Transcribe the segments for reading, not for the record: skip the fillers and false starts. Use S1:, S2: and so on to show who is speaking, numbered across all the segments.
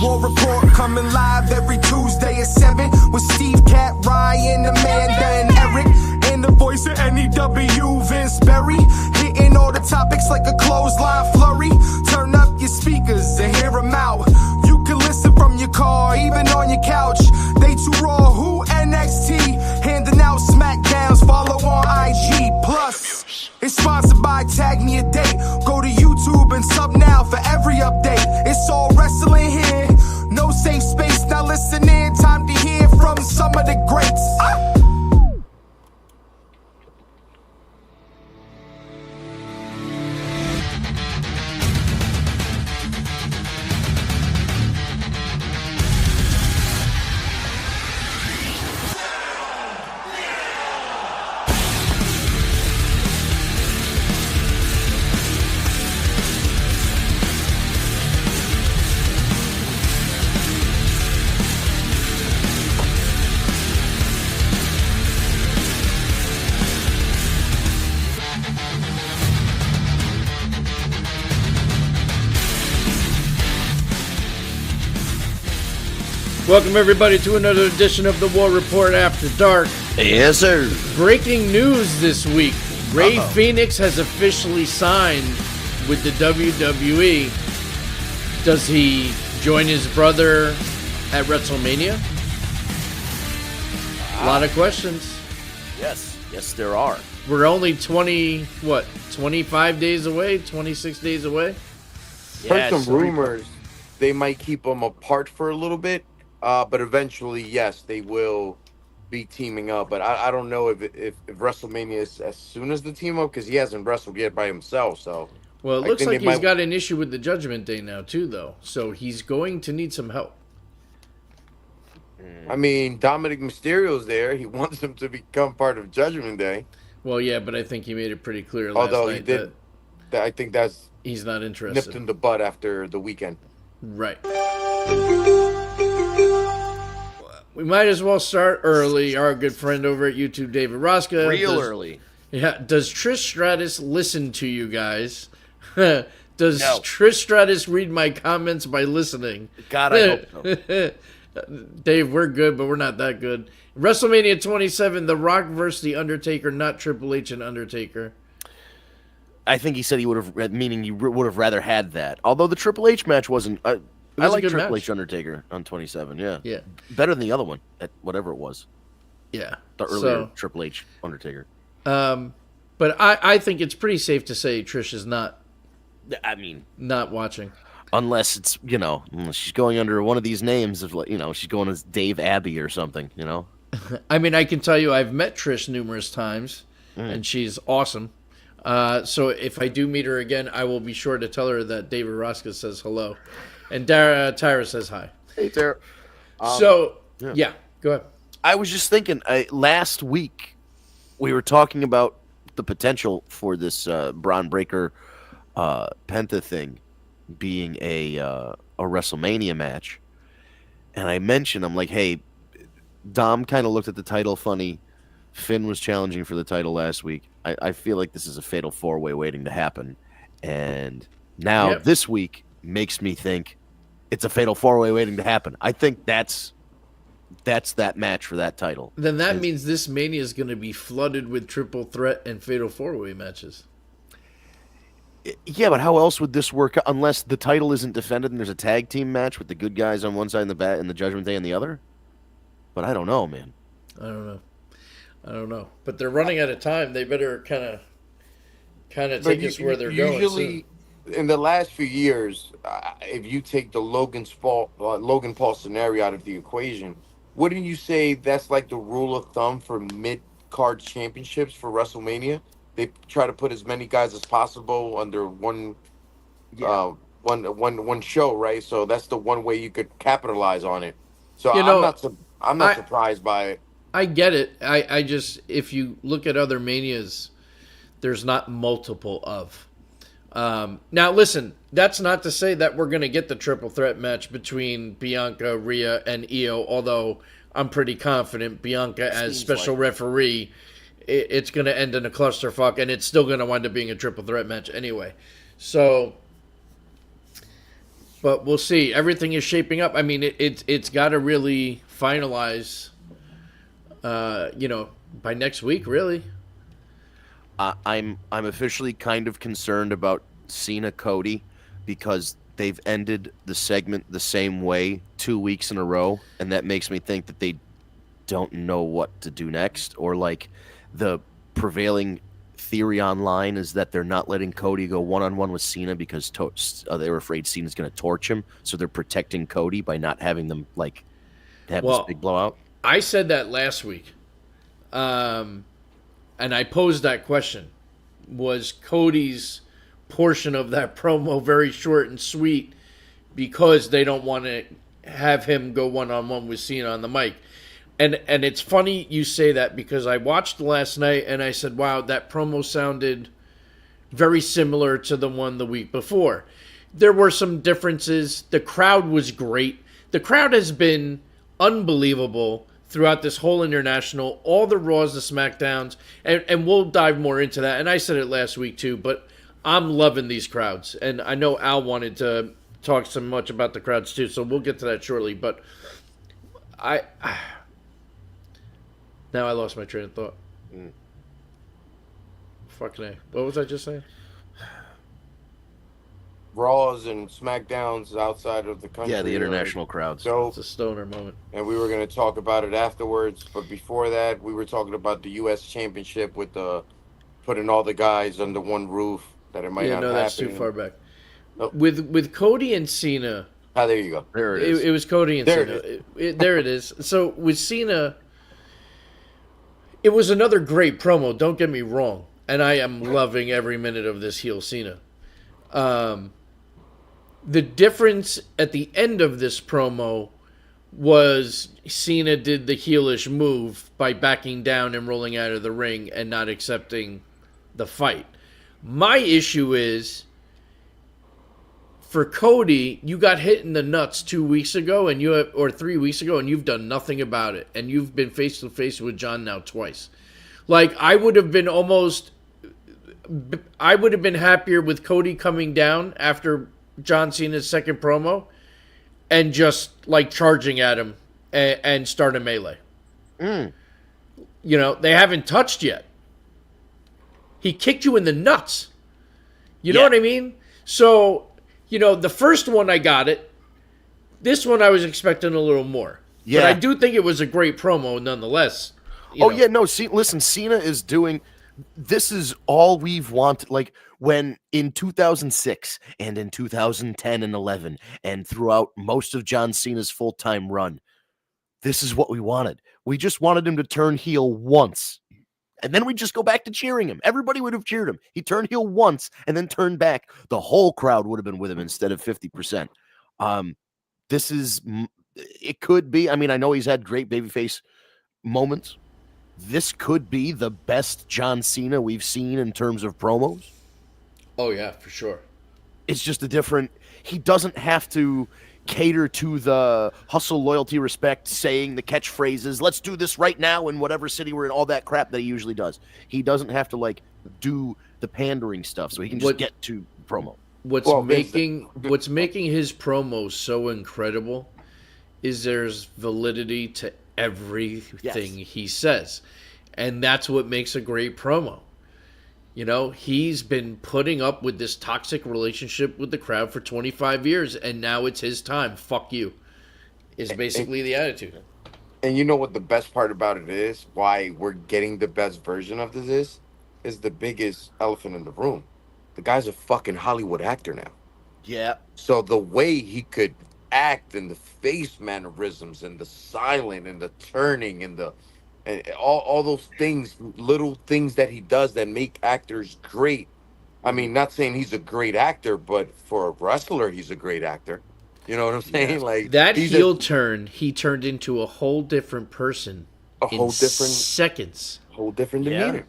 S1: War Report coming live every Tuesday at 7 with Steve, Cat, Ryan, Amanda, and Eric. And the voice of NEW, Vince Berry. Hitting all the topics like a clothesline flurry. Turn up your speakers and hear them out. You can listen from your car, even on your couch. They too raw, who NXT? Handing out SmackDowns, follow on IG. Plus, it's sponsored by Tag Me a Date. Go to YouTube and sub now for every update. It's all wrestling here. No safe space, now listen in. Time to hear from some of the greats.
S2: Welcome, everybody, to another edition of the War Report After Dark.
S3: Yes, sir.
S2: Breaking news this week. Rey Fenix has officially signed with the WWE. Does he join his brother at WrestleMania? A lot of questions.
S3: Yes, there are.
S2: We're only 25 days away, 26 days away?
S4: Heard some rumors they might keep them apart for a little bit. But eventually, yes, they will be teaming up. But I don't know if WrestleMania is as soon as the team up, because he hasn't wrestled yet by himself. So,
S2: well, it looks like he's got an issue with the Judgment Day now too, though. So he's going to need some help.
S4: I mean, Dominic Mysterio's there. He wants him to become part of Judgment Day.
S2: Well, yeah, but I think he made it pretty clear last night.
S4: Although he did, I think that's
S2: he's not interested.
S4: Nipped in the butt after the weekend.
S2: Right. We might as well start early. Our good friend over at YouTube, David Rosca.
S3: Early.
S2: Yeah. Does Trish Stratus listen to you guys? Does Trish Stratus read my comments by listening?
S3: God, I hope so.
S2: Dave, we're good, but we're not that good. WrestleMania 27, The Rock versus The Undertaker, not Triple H and Undertaker.
S3: I think he said he would have, meaning you would have rather had that. Although the Triple H match wasn't. I like Triple H Undertaker on 27. Yeah. Better than the other one at whatever it was.
S2: Yeah.
S3: The earlier Triple H Undertaker.
S2: But I think it's pretty safe to say Trish is not.
S3: I mean,
S2: not watching.
S3: Unless it's unless she's going under one of these names of she's going as Dave Abbey or something.
S2: I mean, I can tell you I've met Trish numerous times, and she's awesome. So if I do meet her again, I will be sure to tell her that David Rosca says hello. And Tyra says hi.
S3: Hey, Tyra.
S2: Go ahead.
S3: I was just thinking, last week we were talking about the potential for this Braun Breaker Penta thing being a WrestleMania match. And I mentioned, I'm like, hey, Dom kind of looked at the title funny. Finn was challenging for the title last week. I feel like this is a fatal four-way waiting to happen. And now this week makes me think it's a fatal four-way waiting to happen. I think that's that match for that title.
S2: Then that means this Mania is going to be flooded with triple threat and fatal four-way matches.
S3: Yeah, but how else would this work unless the title isn't defended and there's a tag team match with the good guys on one side and the Judgment Day on the other? But I don't know, man.
S2: I don't know. But they're running out of time. They better kind of take us where they're going.
S4: Usually, in the last few years, if you take the Logan Paul scenario out of the equation, wouldn't you say that's like the rule of thumb for mid-card championships for WrestleMania? They try to put as many guys as possible under one show, right? So that's the one way you could capitalize on it. So I'm not surprised by it.
S2: I get it. I just, if you look at other Manias, there's not multiple of. Now, listen, that's not to say that we're going to get the triple threat match between Bianca, Rhea, and Io, although I'm pretty confident Bianca as special referee, it's going to end in a clusterfuck, and it's still going to wind up being a triple threat match anyway. So, But we'll see. Everything is shaping up. I mean, it's got to really finalize, by next week, really.
S3: I'm officially kind of concerned about Cena Cody because they've ended the segment the same way 2 weeks in a row, and that makes me think that they don't know what to do next. Or like the prevailing theory online is that they're not letting Cody go one-on-one with Cena because they were afraid Cena's going to torch him, so they're protecting Cody by not having them like have this big blowout.
S2: I said that last week, and I posed that question: was Cody's portion of that promo very short and sweet because they don't want to have him go one-on-one with Cena on the mic? And it's funny you say that because I watched last night and I said, wow, that promo sounded very similar to the one the week before. There were some differences. The crowd was great. The crowd has been unbelievable throughout this whole international, all the Raws, the SmackDowns, and we'll dive more into that. And I said it last week too, but I'm loving these crowds. And I know Al wanted to talk so much about the crowds too, so we'll get to that shortly. But now I lost my train of thought. Fucking A. What was I just saying?
S4: Raws and SmackDowns outside of the country.
S3: Yeah, the international crowds.
S4: So,
S2: It's a stoner moment.
S4: and we were going to talk about it afterwards. But before that, we were talking about the U.S. Championship with putting all the guys under one roof. That it might
S2: Yeah,
S4: not
S2: no,
S4: happen.
S2: that's too far back.
S4: Oh.
S2: With Cody and Cena,
S4: There you go.
S3: There it is.
S2: it was Cody and
S4: There
S2: Cena.
S4: it
S2: There it is. So with Cena, it was another great promo. Don't get me wrong, and I am loving every minute of this heel Cena. The difference at the end of this promo was Cena did the heelish move by backing down and rolling out of the ring and not accepting the fight. My issue is, for Cody, you got hit in the nuts 2 weeks ago or 3 weeks ago, and you've done nothing about it. And you've been face to face with John now twice. Like, I would have been happier with Cody coming down after John Cena's second promo and just like charging at him and start a melee. They haven't touched yet. He kicked you in the nuts. You know what I mean? So, the first one I got it. This one I was expecting a little more.
S3: Yeah.
S2: But I do think it was a great promo nonetheless.
S3: Listen, Cena is doing. This is all we've wanted. Like when in 2006 and in 2010 and 11 and throughout most of John Cena's full-time run, this is what we wanted. We just wanted him to turn heel once. And then we just go back to cheering him. Everybody would have cheered him. He turned heel once and then turned back. The whole crowd would have been with him instead of 50%. It could be. I mean, I know he's had great babyface moments. This could be the best John Cena we've seen in terms of promos.
S2: Oh, yeah, for sure.
S3: It's just he doesn't have to cater to the hustle, loyalty, respect, saying the catchphrases, let's do this right now in whatever city we're in, all that crap that he usually does. He doesn't have to do the pandering stuff, so he can just get to promo.
S2: What's making his promos so incredible is there's validity to everything he says. And that's what makes a great promo. He's been putting up with this toxic relationship with the crowd for 25 years, and now it's his time. Fuck you, is basically the attitude.
S4: And you know what the best part about it is? Why we're getting the best version of this is the biggest elephant in the room. The guy's a fucking Hollywood actor now.
S3: Yeah.
S4: So the way he could act and the face mannerisms and the silent and the turning and all those things, little things that he does that make actors great. I mean, not saying he's a great actor, but for a wrestler, he's a great actor. You know what I'm saying?
S3: Yeah.
S4: Like
S2: that heel turn, he turned into a whole different person. Seconds.
S4: Whole different demeanor.
S3: Yeah.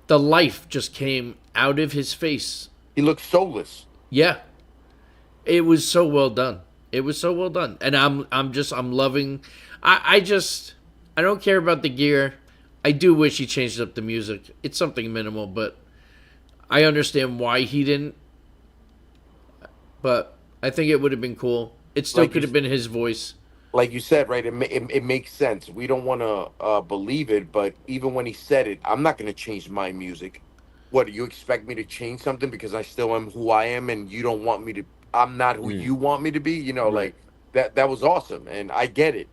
S2: The life just came out of his face.
S4: He looked soulless.
S2: Yeah. It was so well done. And I'm loving. I don't care about the gear. I do wish he changed up the music. It's something minimal, but I understand why he didn't. But I think it would have been cool. It still
S4: Like
S2: could
S4: you,
S2: have been his voice.
S4: like you said, right? It makes sense. We don't want to believe it, but even when he said it, I'm not going to change my music. What do you expect me to change something because I still am who I am, and you don't want me to? I'm not who
S3: Mm.
S4: you want me to be. You know,
S2: Right.
S4: like that. That was awesome, and I get it.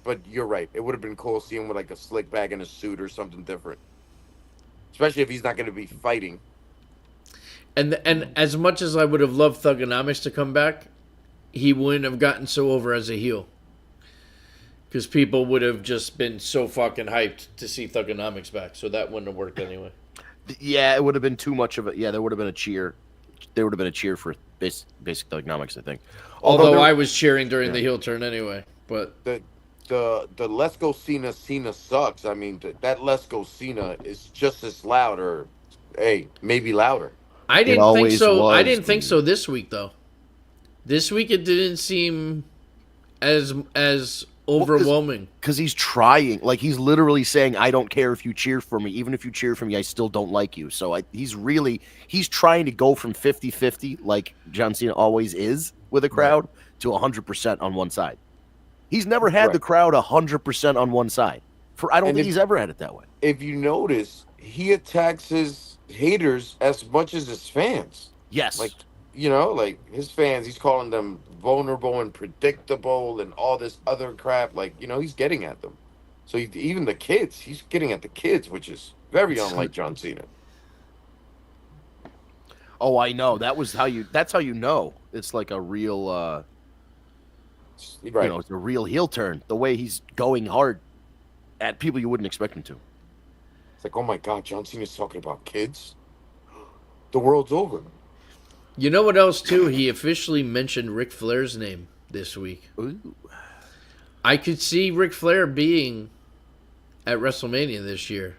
S4: But you're right. It would have been cool seeing him with like a slick bag and a suit or something different, especially if he's not going to be fighting.
S2: And as much as I would have loved Thugonomics to come back, he wouldn't have gotten so over as a heel. Because people would have just been so fucking hyped to see Thugonomics back. So that wouldn't have worked anyway.
S3: Yeah, it would have been too much of a. Yeah, there would have been a cheer. There would have been a cheer for basic economics, I think.
S2: Although
S3: there-
S2: I was cheering during the heel turn anyway. But
S4: The Let's Go Cena sucks. I mean, that Let's Go Cena is just as loud, or hey, maybe louder.
S2: I didn't think
S3: always
S2: so. I
S3: was,
S2: didn't think
S3: dude.
S2: so this week though. This week it didn't seem as overwhelming.
S3: because he's trying, like he's literally saying, "I don't care if you cheer for me, even if you cheer for me, I still don't like you." So he's trying to go from 50-50, like John Cena always is with a crowd, to 100% on one side. He's never had the
S4: Right.
S3: crowd 100% on one side. I don't
S4: And
S3: think
S4: if-
S3: he's ever had it that way.
S4: If you notice, he attacks his haters as much as his fans.
S3: Yes,
S4: Like, you know, like his fans, he's calling them vulnerable and predictable and all this other crap. Like, you know, he's getting at them. So even the kids, he's getting at the kids, which is very unlike John Cena.
S3: oh, I know. That's how you know it's like a real,
S4: Right.
S3: it's a real heel turn. The way he's going hard at people you wouldn't expect him to.
S4: It's like, oh my God, John Cena's talking about kids. The world's over.
S2: You know what else too? He officially mentioned Ric Flair's name this week.
S3: Ooh.
S2: I could see Ric Flair being at WrestleMania this year.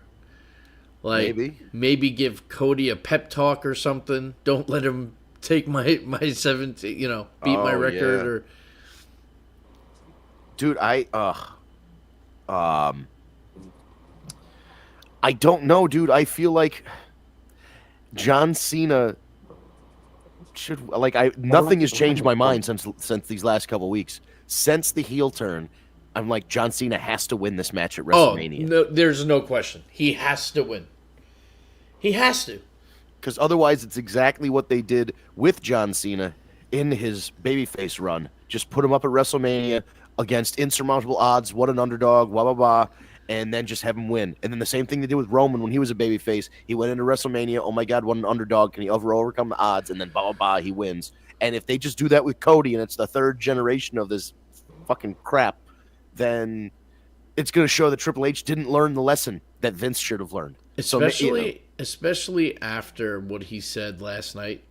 S2: Like maybe give Cody a pep talk or something. Don't let him take my 17, beat my
S3: Oh,
S2: record
S3: yeah.
S2: or
S3: Dude, I don't know, dude. I feel like John Cena should nothing has changed my mind since these last couple weeks. Since the heel turn, I'm like, John Cena has to win this match at WrestleMania.
S2: no, there's no question. He has to win. He has to.
S3: Because otherwise it's exactly what they did with John Cena in his babyface run. Just put him up at WrestleMania against insurmountable odds, what an underdog, blah, blah, blah, and then just have him win. And then the same thing they did with Roman when he was a babyface. He went into WrestleMania, oh my God, what an underdog. Can he overcome the odds? And then blah, blah, blah, he wins. And if they just do that with Cody and it's the third generation of this fucking crap, then it's going to show that Triple H didn't learn the lesson that Vince should have learned.
S2: Especially after what he said last night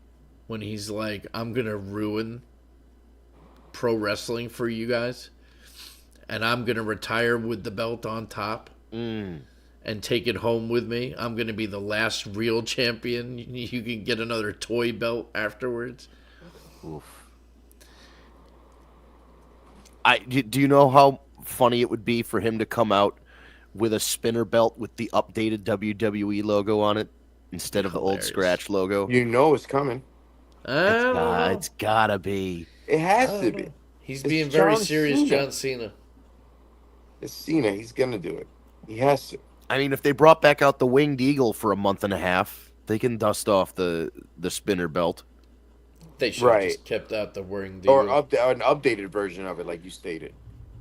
S2: when he's like, I'm going to ruin pro wrestling for you guys and I'm going to retire with the belt on top and take it home with me. I'm going to be the last real champion. You can get another toy belt afterwards.
S3: Oof. Do you know how funny it would be for him to come out with a spinner belt with the updated WWE logo on it instead of the old
S2: Hilarious.
S3: scratch logo?
S4: You know it's coming.
S3: It's gotta be.
S4: It has to be.
S2: He's
S4: It's
S2: being very
S4: John
S2: serious,
S4: Cena.
S2: John Cena.
S4: It's Cena. He's going to do it. He has to.
S3: I mean, if they brought back out the winged eagle for a month and a half, they can dust off the spinner belt.
S2: They should have
S4: Right.
S2: just kept out the wording.
S4: Or an updated version of it, like you stated.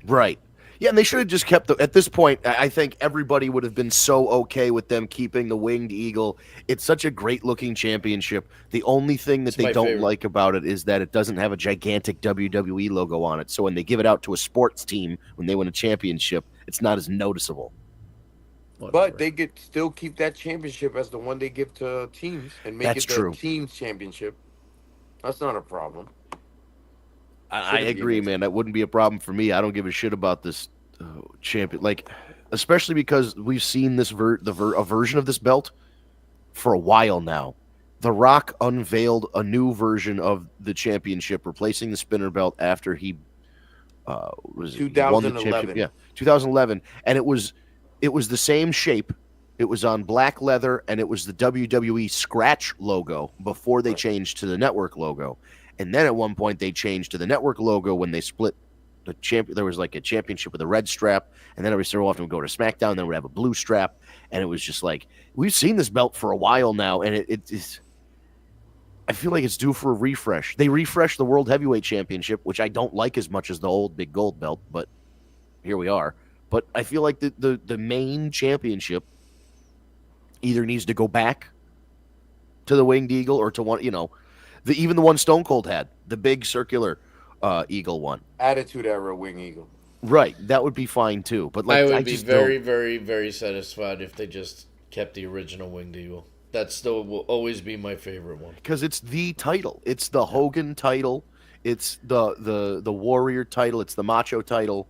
S3: Right. Yeah, and they should have just kept at this point, I think everybody would have been so okay with them keeping the winged eagle. It's such a great looking championship. The only thing that
S2: It's
S3: they
S2: my
S3: don't
S2: favorite.
S3: like about it is that it doesn't have a gigantic WWE logo on it. So when they give it out to a sports team when they win a championship, it's not as noticeable.
S4: But they could still keep that championship as the one they give to teams and make
S3: That's
S4: it the
S3: true.
S4: team's championship. That's not a problem.
S3: I
S4: Shouldn't be
S3: agree,
S4: amazing.
S3: man. That wouldn't be a problem for me. I don't give a shit about this champion. Like, especially because we've seen this a version of this belt for a while now. The Rock unveiled a new version of the championship, replacing the spinner belt after he won the
S4: 2011.
S3: championship. Yeah, 2011, and it was the same shape. It was on black leather, and it was the WWE scratch logo before they changed to the network logo. And then at one point they changed to the network logo when they split the champion. There was like a championship with a red strap, and then every so often would go to SmackDown, then we'd have a blue strap, and it was just like, we've seen this belt for a while now, and it is. I feel like it's due for a refresh. They refreshed the World Heavyweight Championship, which I don't like as much as the old big gold belt, but here we are. But I feel like the main championship either needs to go back to the Winged Eagle or to one, even the one Stone Cold had, the big circular eagle one.
S4: Attitude Era Wing Eagle.
S3: Right, that would be fine too. But like,
S2: I would
S3: I
S2: be
S3: just
S2: very,
S3: don't-
S2: very, very satisfied if they just kept the original Winged Eagle. That still will always be my favorite one.
S3: because it's the title. It's the Hogan title. It's the Warrior title. It's the Macho title.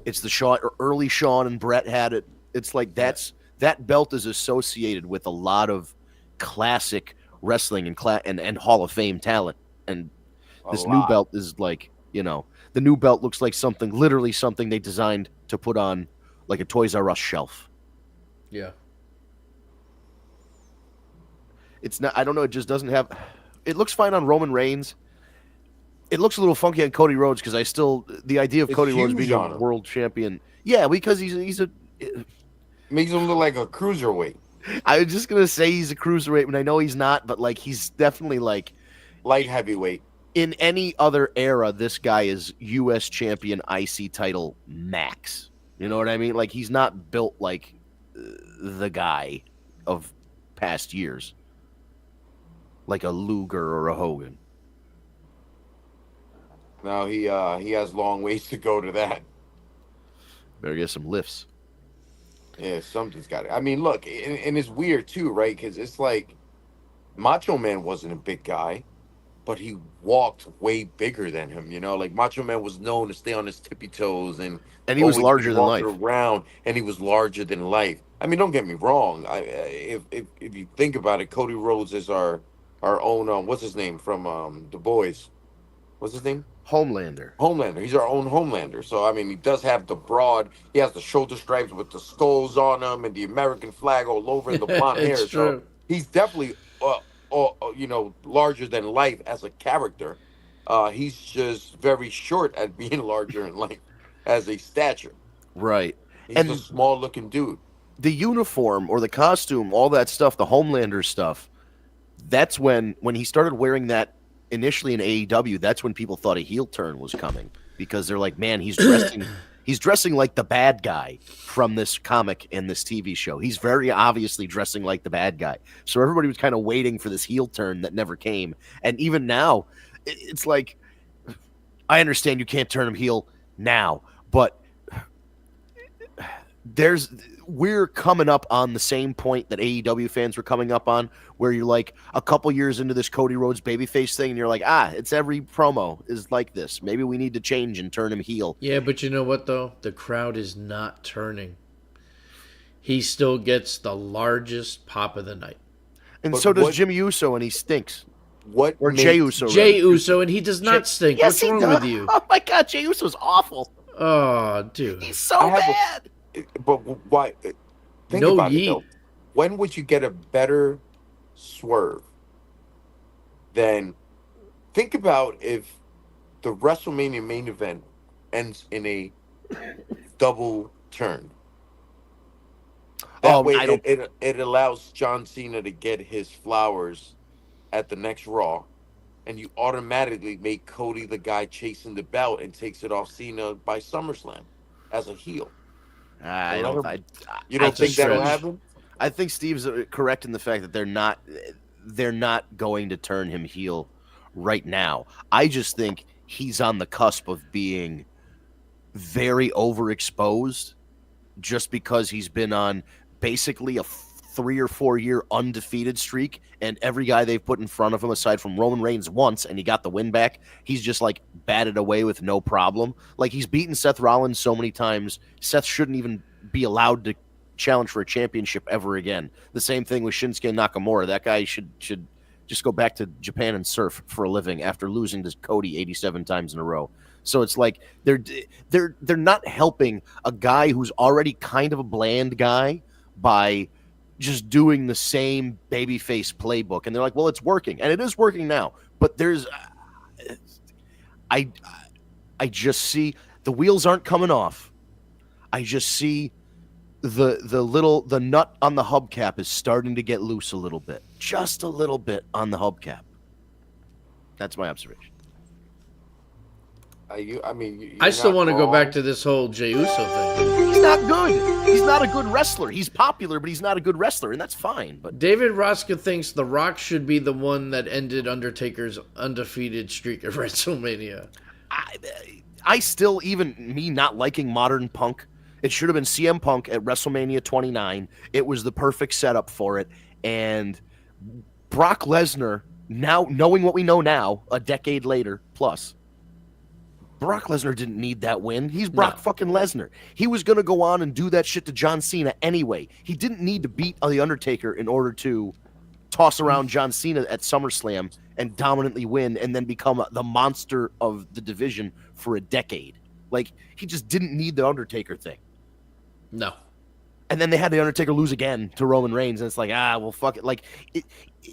S3: It's the early Shawn and Brett had it. It's like that belt is associated with a lot of classic wrestling and Hall of Fame talent. And this new belt is like, the new belt looks like literally something they designed to put on like a Toys R Us shelf.
S2: Yeah.
S3: It's not, I don't know, it just doesn't have, it looks fine on Roman Reigns. It looks a little funky on Cody Rhodes because the idea of
S4: It's
S3: Cody Rhodes
S4: huge
S3: being
S4: on
S3: a
S4: him.
S3: world champion. Yeah, because he's a,
S4: Makes him look like a cruiserweight.
S3: I was just going to say he's a cruiserweight, and I know he's not, but like he's definitely like,
S4: Light heavyweight.
S3: in any other era, this guy is U.S. champion IC title max. You know what I mean? Like he's not built like the guy of past years. Like a Luger or a Hogan.
S4: Now he has long ways to go to that.
S3: Better get some lifts.
S4: Yeah, something's got it. I mean, look, and it's weird too, right? Because it's like Macho Man wasn't a big guy, but he walked way bigger than him. Like Macho Man was known to stay on his tippy toes and
S3: And he was
S4: always
S3: larger
S4: be
S3: than
S4: walking
S3: life.
S4: around, and he was larger than life. I mean, don't get me wrong. If you think about it, Cody Rhodes is our own. What's his name from The Boys? What's his name?
S3: Homelander.
S4: Homelander. He's our own Homelander. So I mean, he does have the broad. He has the shoulder stripes with the skulls on them and the American flag all over and the blonde hair.
S2: It's
S4: So
S2: true.
S4: he's definitely, larger than life as a character. He's just very short at being larger in life as a stature.
S3: Right.
S4: He's
S3: And
S4: a small looking dude.
S3: the uniform or the costume, all that stuff, the Homelander stuff, that's when he started wearing that initially in AEW, that's when people thought a heel turn was coming because they're like, man, he's dressing like the bad guy from this comic and this TV show. He's very obviously dressing like the bad guy. So everybody was kind of waiting for this heel turn that never came. And even now, it's like, I understand you can't turn him heel now, but we're coming up on the same point that AEW fans were coming up on, where you're like a couple years into this Cody Rhodes babyface thing, and you're like, it's every promo is like this. Maybe we need to change and turn him heel.
S2: Yeah, but you know what, though? The crowd is not turning. He still gets the largest pop of the night.
S3: And
S4: But
S3: so does
S4: what-
S3: Jimmy Uso, and he stinks.
S4: What
S3: Or
S4: makes-
S3: Jey Uso.
S2: Jey
S3: rather.
S2: Uso, and he does not stink.
S3: Yes,
S2: What's
S3: he
S2: wrong
S3: does.
S2: with you?
S3: Oh my God, Jey Uso's awful.
S2: Oh, dude.
S3: He's so
S4: I have a-
S3: bad.
S4: But why? Think
S2: No
S4: about
S2: yeet.
S4: it though. When would you get a better swerve than? Think about if the WrestleMania main event ends in a double turn. That way,
S3: I don't-
S4: it allows John Cena to get his flowers at the next Raw, and you automatically make Cody the guy chasing the belt and takes it off Cena by SummerSlam as a heel.
S3: I don't.
S4: You don't
S2: That's a
S4: think that'll
S2: stretch.
S4: happen?
S3: I think Steve's correct in the fact that they're not going to turn him heel right now. I just think he's on the cusp of being very overexposed just because he's been on basically a 3 or 4 year undefeated streak, and every guy they've put in front of him aside from Roman Reigns once, and he got the win back, he's just like batted away with no problem. Like he's beaten Seth Rollins so many times, Seth shouldn't even be allowed to challenge for a championship ever again. The same thing with Shinsuke Nakamura. That guy should just go back to Japan and surf for a living after losing to Cody 87 times in a row. So it's like they're not helping a guy who's already kind of a bland guy by just doing the same babyface playbook. And they're like, well, it's working, and it is working now. But I just see the wheels aren't coming off. I just see the nut on the hubcap is starting to get loose a little bit, just a little bit on the hubcap. That's my observation.
S2: I still want to go back to this whole Jey Uso thing.
S3: He's not good. He's not a good wrestler. He's popular, but he's not a good wrestler, and that's fine. But
S2: David Roska thinks The Rock should be the one that ended Undertaker's undefeated streak at WrestleMania.
S3: I still, even me not liking modern Punk, it should have been CM Punk at WrestleMania 29. It was the perfect setup for it. And Brock Lesnar, now knowing what we know now, a decade later plus, Brock Lesnar didn't need that win. He's Brock fucking Lesnar. He was going to go on and do that shit to John Cena anyway. He didn't need to beat The Undertaker in order to toss around John Cena at SummerSlam and dominantly win and then become the monster of the division for a decade. Like, he just didn't need the Undertaker thing.
S2: No.
S3: And then they had the Undertaker lose again to Roman Reigns, and it's like, well, fuck it. Like,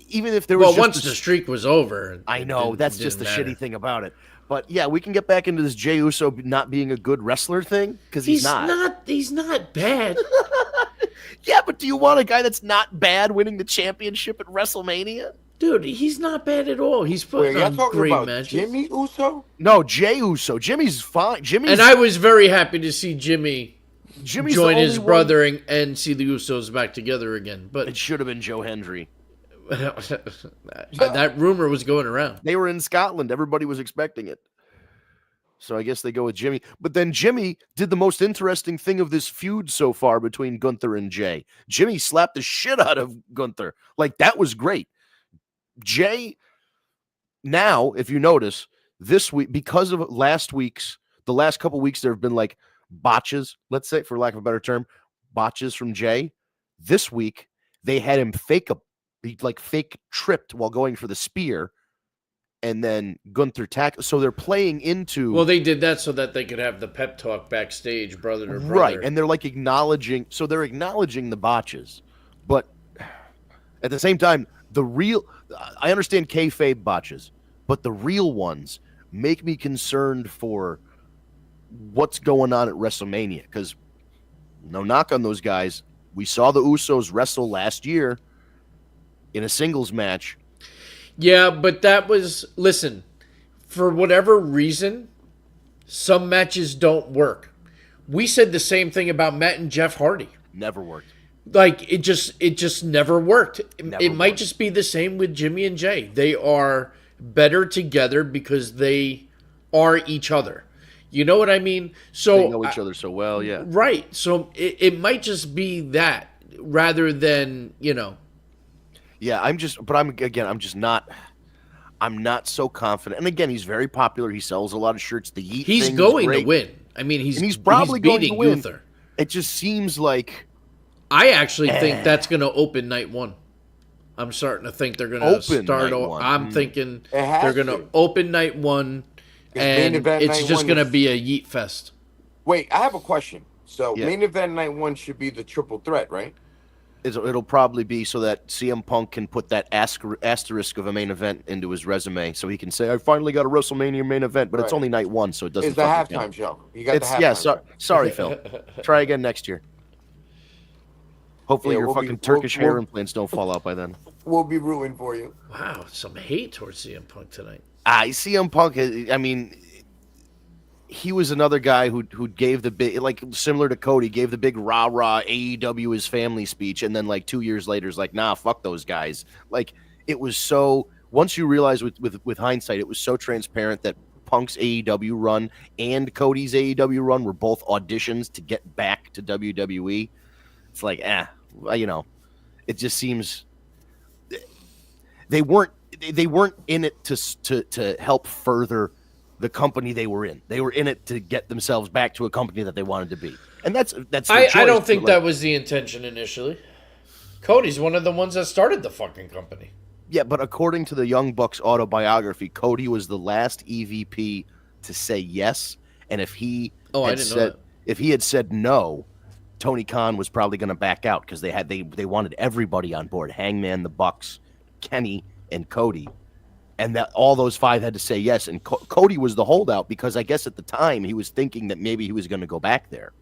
S3: even if there was
S2: once the streak was over.
S3: I know, that's just the shitty thing about it. But yeah, we can get back into this Jey Uso not being a good wrestler thing, because he's not.
S2: He's not bad.
S3: Yeah, but do you want a guy that's not bad winning the championship at WrestleMania?
S2: Dude, he's not bad at all. He's putting on great matches.
S4: Jimmy Uso?
S3: No, Jey Uso. Jimmy's fine.
S2: And I was very happy to see Jimmy's join his brother and see the Usos back together again. But
S3: it should have been Joe Hendry.
S2: That rumor was going around.
S3: They were in Scotland. Everybody was expecting it. So I guess they go with Jimmy. But then Jimmy did the most interesting thing of this feud so far between Gunther and Jey. Jimmy slapped the shit out of Gunther. Like, that was great. Jey, now, if you notice, this week, because of the last couple weeks, there have been like botches, let's say, for lack of a better term, botches from Jey. This week, they had him fake tripped while going for the spear, and then Gunther tackle. So they're playing into.
S2: Well, they did that so that they could have the pep talk backstage, brother to brother.
S3: Right, and they're like acknowledging. So they're acknowledging the botches, but at the same time, I understand kayfabe botches, but the real ones make me concerned for what's going on at WrestleMania. Because no knock on those guys, we saw the Usos wrestle last year in a singles match.
S2: Yeah, but that was, listen, for whatever reason, some matches don't work. We said the same thing about Matt and Jeff Hardy.
S3: Never worked.
S2: Like, it just never worked. It might just be the same with Jimmy and Jey. They are better together because they are each other. You know what I mean? So
S3: they know each other so well, yeah.
S2: Right. So it might just be that rather than,
S3: Yeah, I'm not so confident. And again, he's very popular. He sells a lot of shirts.
S2: He's going to win. I mean, he's
S3: probably
S2: beating
S3: going to win.
S2: Gunther.
S3: It just seems like
S2: I actually think that's going to open night one. I'm starting to think they're going to start. I'm thinking they're going to open night one, and it's just going to be a yeet fest.
S4: Wait, I have a question. So main event night one should be the triple threat, right?
S3: It'll probably be so that CM Punk can put that asterisk of a main event into his resume, so he can say, "I finally got a WrestleMania main event," but it's only night one, so it doesn't.
S4: It's the halftime show. You got the halftime.
S3: Sorry, Phil. Try again next year. Hopefully your fucking Turkish hair implants don't fall out by then.
S4: We'll be rooting for you.
S2: Wow, some hate towards CM Punk tonight.
S3: CM Punk, I mean, he was another guy who gave the big, like, similar to Cody, gave the big rah-rah AEW his family speech, and then like 2 years later is like, nah, fuck those guys. Like, it was so, once you realize with hindsight, it was so transparent that Punk's AEW run and Cody's AEW run were both auditions to get back to WWE. It's like, it just seems they weren't in it to help further the company they were in. They were in it to get themselves back to a company that they wanted to be. And that's
S2: I don't think that was the intention initially. Cody's one of the ones that started the fucking company.
S3: Yeah, but according to the Young Bucks autobiography, Cody was the last EVP to say yes, and if he had said no, Tony Khan was probably going to back out because they wanted everybody on board. Hangman, the Bucks, Kenny, and Cody. and that all those 5 had to say yes. And Cody was the holdout because I guess at the time he was thinking that maybe he was going to go back there.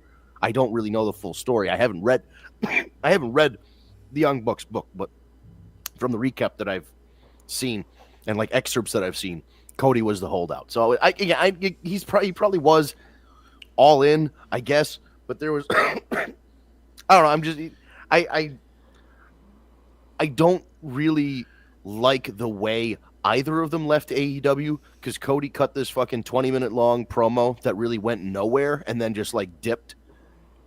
S3: I don't really know the full story. I haven't read the Young Bucks book, but from the recap that I've seen and like excerpts that I've seen, Cody was the holdout. So he probably was all in, I guess. But there was I don't know. I don't really like the way either of them left AEW because Cody cut this fucking 20-minute long promo that really went nowhere and then just like dipped.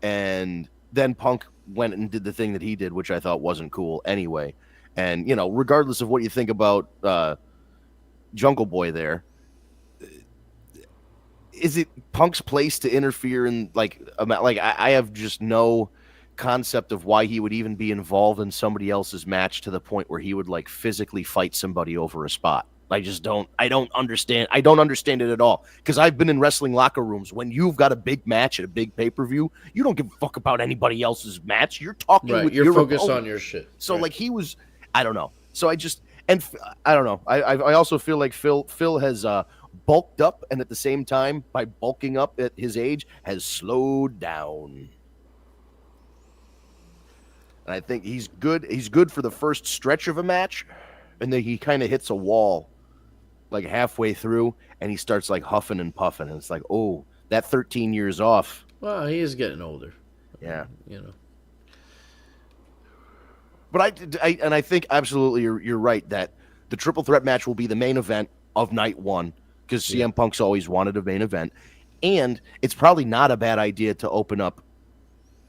S3: And then Punk went and did the thing that he did, which I thought wasn't cool anyway. And, you know, regardless of what you think about Jungle Boy there, is it Punk's place to interfere in, I have just no concept of why he would even be involved in somebody else's match to the point where he would, like, physically fight somebody over a spot. I don't understand it at all. Because I've been in wrestling locker rooms. When you've got a big match at a big pay-per-view, you don't give a fuck about anybody else's match. You're talking with
S2: you're focused
S3: opponent.
S2: on your shit.
S3: So,
S2: right.
S3: like, he was, I don't know. So I don't know. I also feel like Phil has bulked up, and at the same time, by bulking up at his age, has slowed down. And I think he's good. He's good for the first stretch of a match, and then he kind of hits a wall like halfway through, and he starts like huffing and puffing, and it's like, oh, that 13 years off.
S2: Well, he is getting older.
S3: Yeah,
S2: you know.
S3: But I think absolutely you're right that the triple threat match will be the main event of night one because CM Punk's always wanted a main event, and it's probably not a bad idea to open up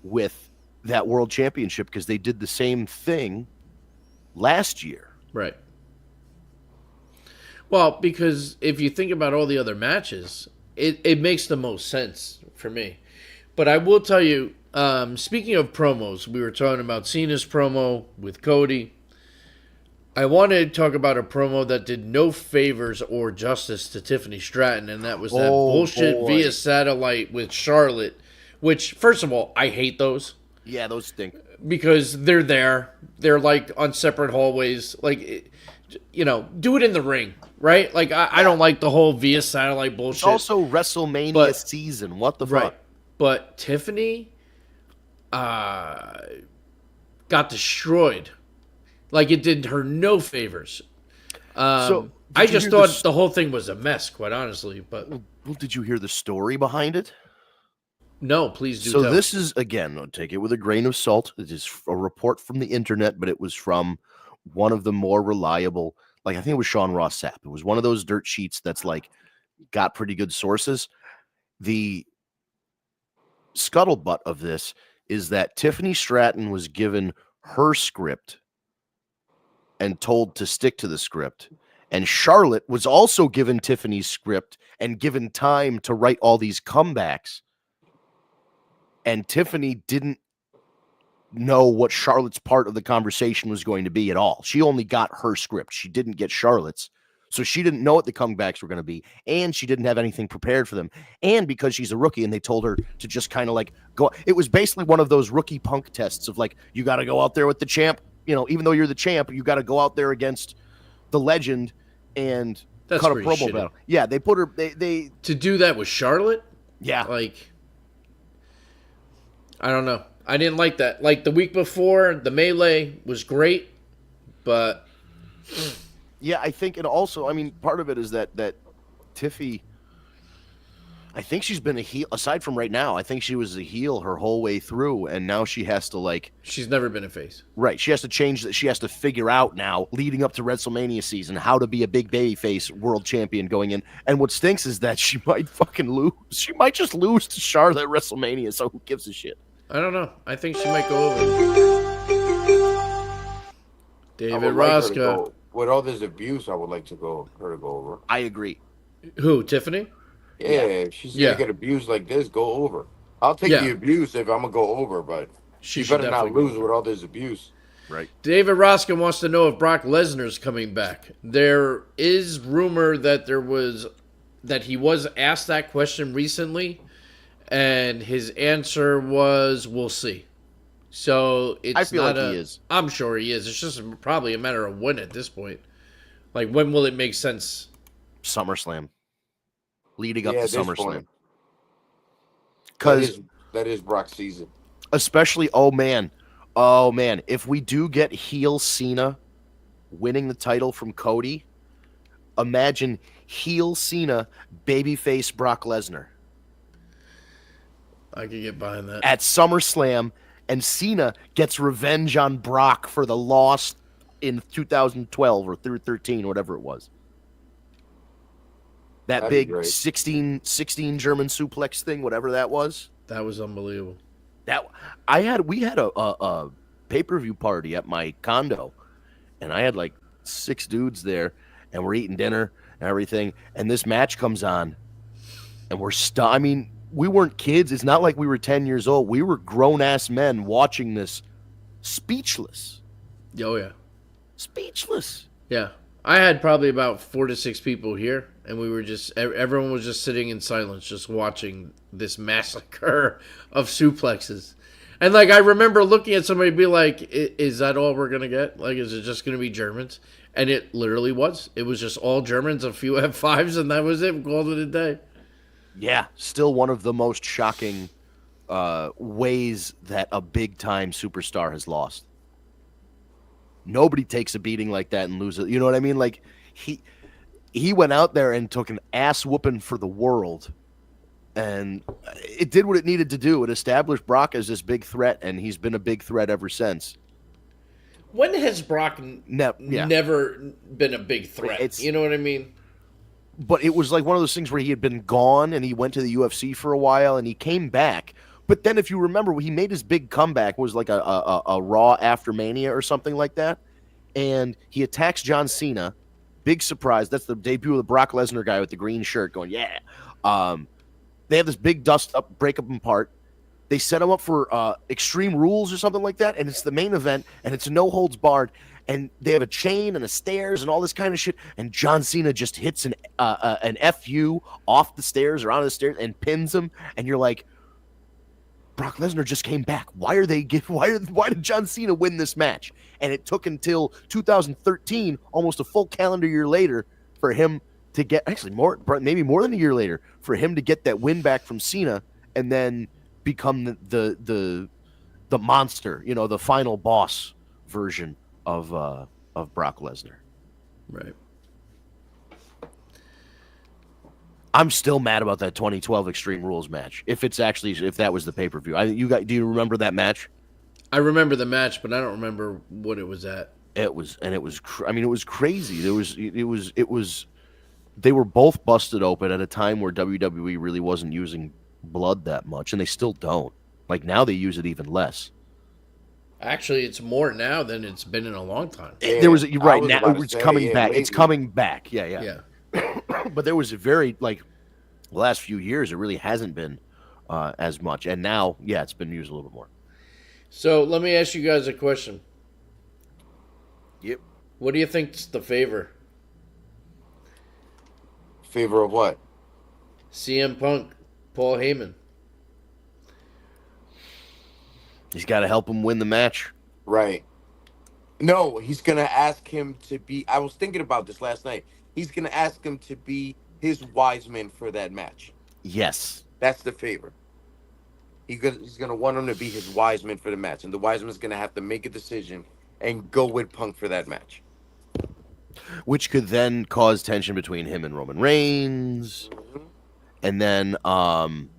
S3: with that world championship because they did the same thing last year.
S2: Right. Well, because if you think about all the other matches, it makes the most sense for me. But I will tell you, speaking of promos, we were talking about Cena's promo with Cody. I wanted to talk about a promo that did no favors or justice to Tiffany Stratton, and that was that bullshit via satellite with Charlotte, which, first of all, I hate those.
S3: Yeah, those stink.
S2: Because they're there. They're, like, on separate hallways. Like, you know, do it in the ring, right? Like, I don't like the whole via satellite bullshit.
S3: It's also WrestleMania season. What the fuck?
S2: But Tiffany got destroyed. Like, it did her no favors. I just thought the whole thing was a mess, quite honestly. But
S3: well, did you hear the story behind it?
S2: No, please do.
S3: So this is, again, I'll take it with a grain of salt. It is a report from the internet, but it was from one of the more reliable, like I think it was Sean Ross Sapp. It was one of those dirt sheets that's like got pretty good sources. The scuttlebutt of this is that Tiffany Stratton was given her script and told to stick to the script. And Charlotte was also given Tiffany's script and given time to write all these comebacks. And Tiffany didn't know what Charlotte's part of the conversation was going to be at all. She only got her script. She didn't get Charlotte's. So she didn't know what the comebacks were going to be. And she didn't have anything prepared for them. And because she's a rookie and they told her to just kind of like go. It was basically one of those rookie Punk tests of like, you got to go out there with the champ. You know, even though you're the champ, you got to go out there against the legend and cut a promo battle. Yeah, they put her. They
S2: to do that with Charlotte.
S3: Yeah,
S2: like I don't know. I didn't like that. Like the week before, the Melee was great, but
S3: yeah, I think it also. I mean, part of it is that Tiffy. I think she's been a heel aside from right now. I think she was a heel her whole way through, and now she has to like.
S2: She's never been a face.
S3: Right. She has to change that. She has to figure out now, leading up to WrestleMania season, how to be a big babyface world champion going in. And what stinks is that she might fucking lose. She might just lose to Charlotte at WrestleMania. So who gives a shit?
S2: I don't know. I think she might go over. David Roscoe.
S4: With all this abuse, I would like her to go over.
S3: I agree.
S2: Who, Tiffany?
S4: Yeah, if she's gonna get abused like this, go over. I'll take the abuse if I'm gonna go over, but she better not lose with all this abuse.
S3: Right.
S2: David Roscoe wants to know if Brock Lesnar's coming back. There is rumor that he was asked that question recently, and his answer was, "We'll see." So it's
S3: I feel like he is.
S2: I'm sure he is. It's just probably a matter of when at this point. Like, when will it make sense?
S3: SummerSlam. Leading up
S4: Yeah,
S3: to
S4: at this
S3: SummerSlam.
S4: point.
S3: Because
S4: That is Brock's season.
S3: especially, oh man, if we do get heel Cena winning the title from Cody, imagine heel Cena, babyface Brock Lesnar
S2: I could get behind that.
S3: at SummerSlam, and Cena gets revenge on Brock for the loss in 2012 or 13, whatever it was. That
S4: That'd be
S3: big
S4: great.
S3: 16 German suplex thing, whatever that was.
S2: That was unbelievable.
S3: We had a pay-per-view party at my condo, and I had like 6 dudes there, and we're eating dinner and everything, and this match comes on, and I mean, we weren't kids. It's not like we were 10 years old. We were grown-ass men watching this, speechless.
S2: Oh, yeah.
S3: Speechless.
S2: Yeah. I had probably about 4 to 6 people here, and we were just, everyone was just sitting in silence, just watching this massacre of suplexes. And, like, I remember looking at somebody be like, is that all we're going to get? Like, is it just going to be Germans? And it literally was. It was just all Germans, a few F5s, and that was it. We called it a day.
S3: Yeah, still one of the most shocking ways that a big-time superstar has lost. Nobody takes a beating like that and loses. You know what I mean? Like, he went out there and took an ass whooping for the world, and it did what it needed to do. It established Brock as this big threat, and he's been a big threat ever since.
S2: When has Brock
S3: Yeah.
S2: never been a big threat? You know what I mean?
S3: But it was like one of those things where he had been gone, and he went to the UFC for a while, and he came back. But then, if you remember, he made his big comeback, was like a Raw after Mania or something like that, and he attacks John Cena. Big surprise. That's the debut of the Brock Lesnar guy with the green shirt going, yeah. They have this big dust-up, break up apart. They set him up for Extreme Rules or something like that, and it's the main event, and it's no holds barred, and they have a chain and a stairs and all this kind of shit, and John Cena just hits an FU off the stairs or onto the stairs and pins him, and you're like, Brock Lesnar just came back. Why did John Cena win this match? And it took until 2013, almost a full calendar year later, for him to get, actually maybe more than a year later, for him to get that win back from Cena and then become the monster, you know, the final boss version of Brock Lesnar.
S2: Right.
S3: I'm still mad about that 2012 Extreme Rules match. If that was the pay-per-view. Do you remember that match?
S2: I remember the match, but I don't remember what it was at.
S3: It was crazy. They were both busted open at a time where WWE really wasn't using blood that much, and they still don't. Like, now they use it even less.
S2: Actually, it's more now than it's been in a long time.
S3: You're right.
S4: was
S3: Now
S4: about to
S3: it's
S4: say,
S3: coming
S4: yeah,
S3: back.
S4: lately.
S3: It's coming back. Yeah.
S2: Yeah.
S3: But there was a very, like, the last few years, it really hasn't been as much. And now, yeah, it's been used a little bit more.
S2: So let me ask you guys a question.
S3: Yep.
S2: What do you think's the favor?
S4: Favor of what?
S2: CM Punk, Paul Heyman.
S3: He's got to help him win the match.
S4: Right. No, he's going to ask him to be. I was thinking about this last night. He's going to ask him to be his wise man for that match.
S3: Yes.
S4: That's the favor. He's going to want him to be his wise man for the match. And the wise man's going to have to make a decision and go with Punk for that match.
S3: Which could then cause tension between him and Roman Reigns. And then online,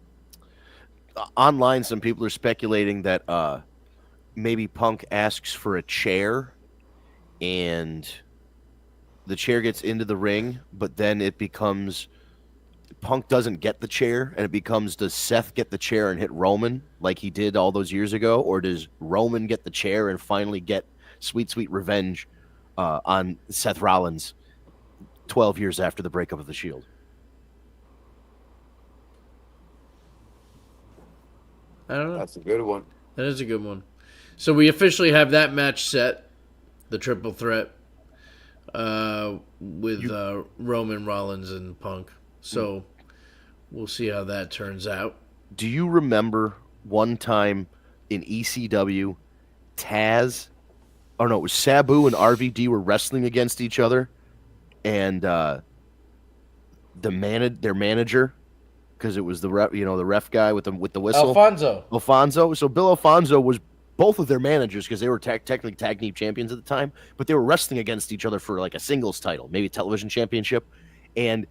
S3: some people are speculating that maybe Punk asks for a chair and the chair gets into the ring, but then it becomes Punk doesn't get the chair, and it becomes, does Seth get the chair and hit Roman like he did all those years ago, or does Roman get the chair and finally get sweet revenge on Seth Rollins 12 years after the breakup of the Shield?
S2: I don't know.
S4: That's a good one.
S2: That is a good one. So we officially have that match set, the triple threat, with Roman, Rollins, and Punk. So we'll see how that turns out.
S3: Do you remember one time in ECW, it was Sabu and RVD were wrestling against each other, and their manager, because it was the ref guy with the whistle, Alfonso. So Bill Alfonso was both of their managers because they were technically tag team champions at the time, but they were wrestling against each other for like a singles title, maybe a television championship. And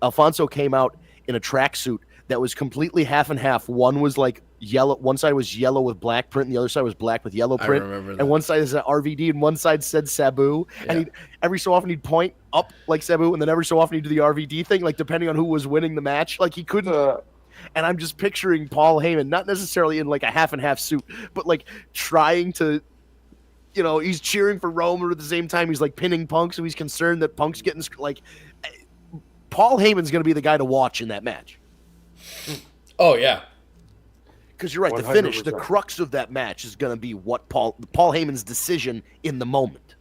S3: Alfonso came out in a tracksuit that was completely half and half. One was like yellow, one side was yellow with black print, and the other side was black with yellow print.
S2: I remember that.
S3: And one side is an RVD, and one side said Sabu.
S2: Yeah.
S3: And every so often he'd point up like Sabu, and then every so often he'd do the RVD thing, like depending on who was winning the match. Like he couldn't. And I'm just picturing Paul Heyman, not necessarily in like a half and half suit, but like trying to, he's cheering for Roman, but at the same time he's like pinning Punk, so he's concerned that Punk's getting like. Paul Heyman's going to be the guy to watch in that match.
S2: Oh yeah,
S3: because you're right. 100%. The finish, the crux of that match is going to be what Paul Heyman's decision in the moment.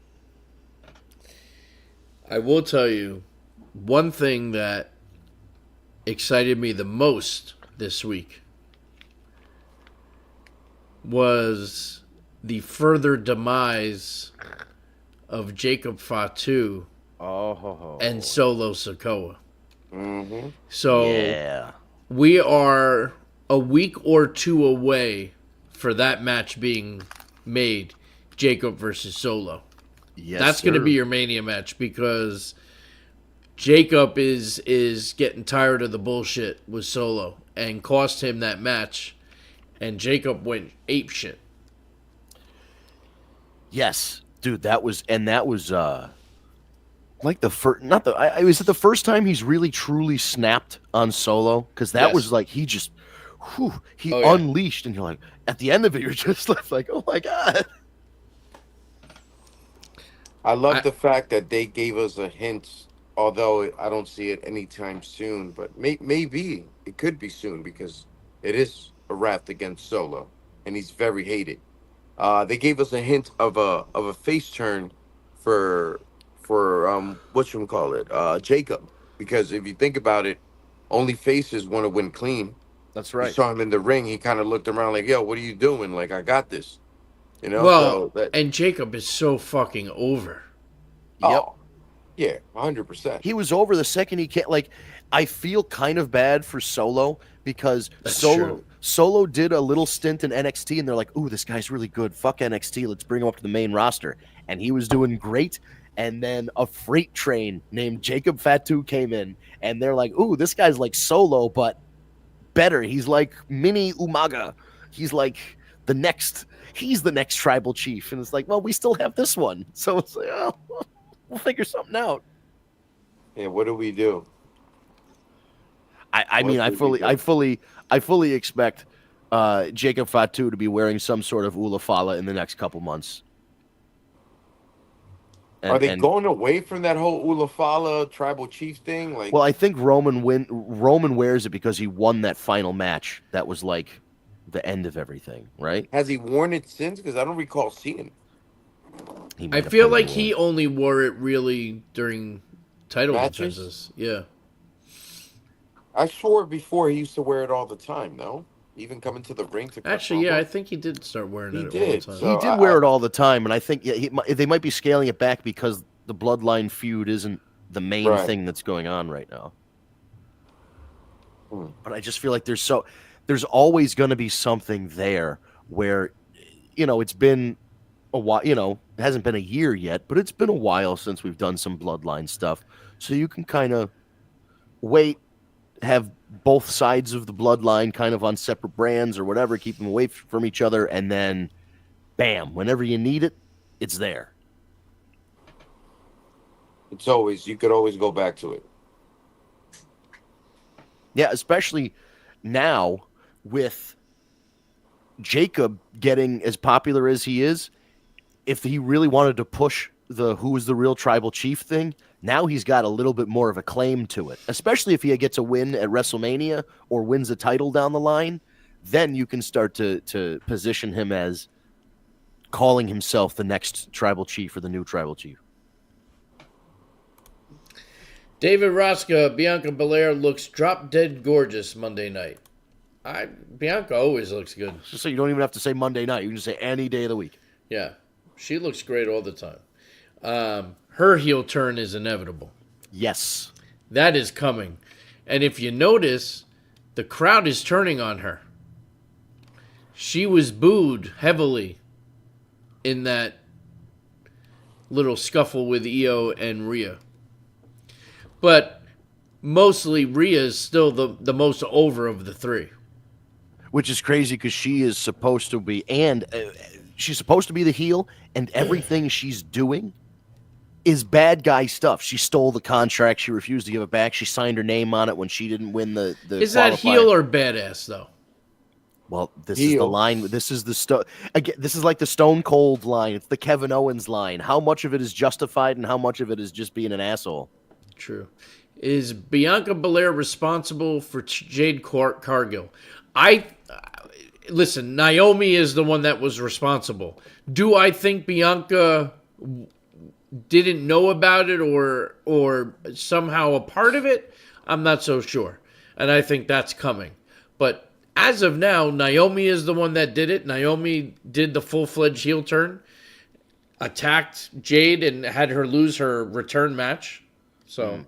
S2: I will tell you one thing that excited me the most this week was the further demise of Jacob Fatu and Solo Sikoa.
S4: Mm-hmm.
S2: So
S3: yeah.
S2: We are a week or two away for that match being made, Jacob versus Solo.
S3: Yes,
S2: that's going to be your Mania match because Jacob is getting tired of the bullshit with Solo and cost him that match, and Jacob went apeshit.
S3: Yes, dude, that was like the first, was it the first time he's really truly snapped on Solo? Because that was like he just, unleashed, and you're like, at the end of it, you're just left like, oh my god.
S4: I love the fact that they gave us a hint, although I don't see it anytime soon. But maybe it could be soon because it is a wrath against Solo, and he's very hated. They gave us a hint of a face turn for Jacob, because if you think about it, only faces want to win clean.
S3: That's right.
S4: You saw him in the ring. He kind of looked around like, "Yo, what are you doing? Like, I got this."
S2: Well, and Jacob is so fucking over.
S3: Yep.
S4: Yeah, 100%.
S3: He was over the second he can't. Like, I feel kind of bad for Solo because Solo did a little stint in NXT, and they're like, "Ooh, this guy's really good. Fuck NXT. Let's bring him up to the main roster." And he was doing great. And then a freight train named Jacob Fatu came in, and they're like, "Ooh, this guy's like Solo, but better. He's like mini Umaga. He's like he's the next tribal chief." And it's like, well, we still have this one, so it's like, oh, we'll figure something out.
S4: Yeah, what do we do?
S3: I fully expect Jacob Fatu to be wearing some sort of Ulafala in the next couple months.
S4: Are they going away from that whole Ulafala tribal chief thing? Like,
S3: well, I think Roman wears it because he won that final match. That was like the end of everything, right?
S4: Has he worn it since? Because I don't recall seeing it.
S2: I feel like he only wore it really during title
S4: matches?
S2: defenses. Yeah.
S4: I swore before he used to wear it all the time, no? Even coming to the ring to
S2: actually, yeah, I think he did start wearing it all the time.
S3: He did wear it all the time, and I think they might be scaling it back because the Bloodline feud isn't the main thing that's going on right now. But I just feel like there's always going to be something there where, it's been a while. It hasn't been a year yet, but it's been a while since we've done some Bloodline stuff, so you can kind of wait. Have both sides of the bloodline kind of on separate brands or whatever, keep them away from each other, and then bam, whenever you need it, it's there.
S4: You could always go back to it.
S3: Yeah, especially now with Jacob getting as popular as he is. If he really wanted to push the who is the real tribal chief thing, now he's got a little bit more of a claim to it, especially if he gets a win at WrestleMania or wins a title down the line. Then you can start to position him as calling himself the next tribal chief or the new tribal chief.
S2: David Rosca, Bianca Belair looks drop dead gorgeous Monday night. Bianca always looks good.
S3: So you don't even have to say Monday night. You can just say any day of the week.
S2: Yeah, she looks great all the time. Her heel turn is inevitable.
S3: Yes.
S2: That is coming. And if you notice, the crowd is turning on her. She was booed heavily in that little scuffle with Io and Rhea. But mostly Rhea is still the most over of the three.
S3: Which is crazy because she is supposed to be, and she's supposed to be the heel, and everything she's doing is bad guy stuff. She stole the contract. She refused to give it back. She signed her name on it when she didn't win the
S2: Is that
S3: qualifier.
S2: heel or badass, though?
S3: Well, this is the
S4: Heel.
S3: line. This is the again. This is like the Stone Cold line. It's the Kevin Owens line. How much of it is justified, and how much of it is just being an asshole?
S2: True. Is Bianca Belair responsible for Jade Cargill? Listen, Naomi is the one that was responsible. Do I think Bianca didn't know about it or somehow a part of it? I'm not so sure. And I think that's coming. But as of now, Naomi is the one that did it. Naomi did the full-fledged heel turn, attacked Jade, and had her lose her return match. So,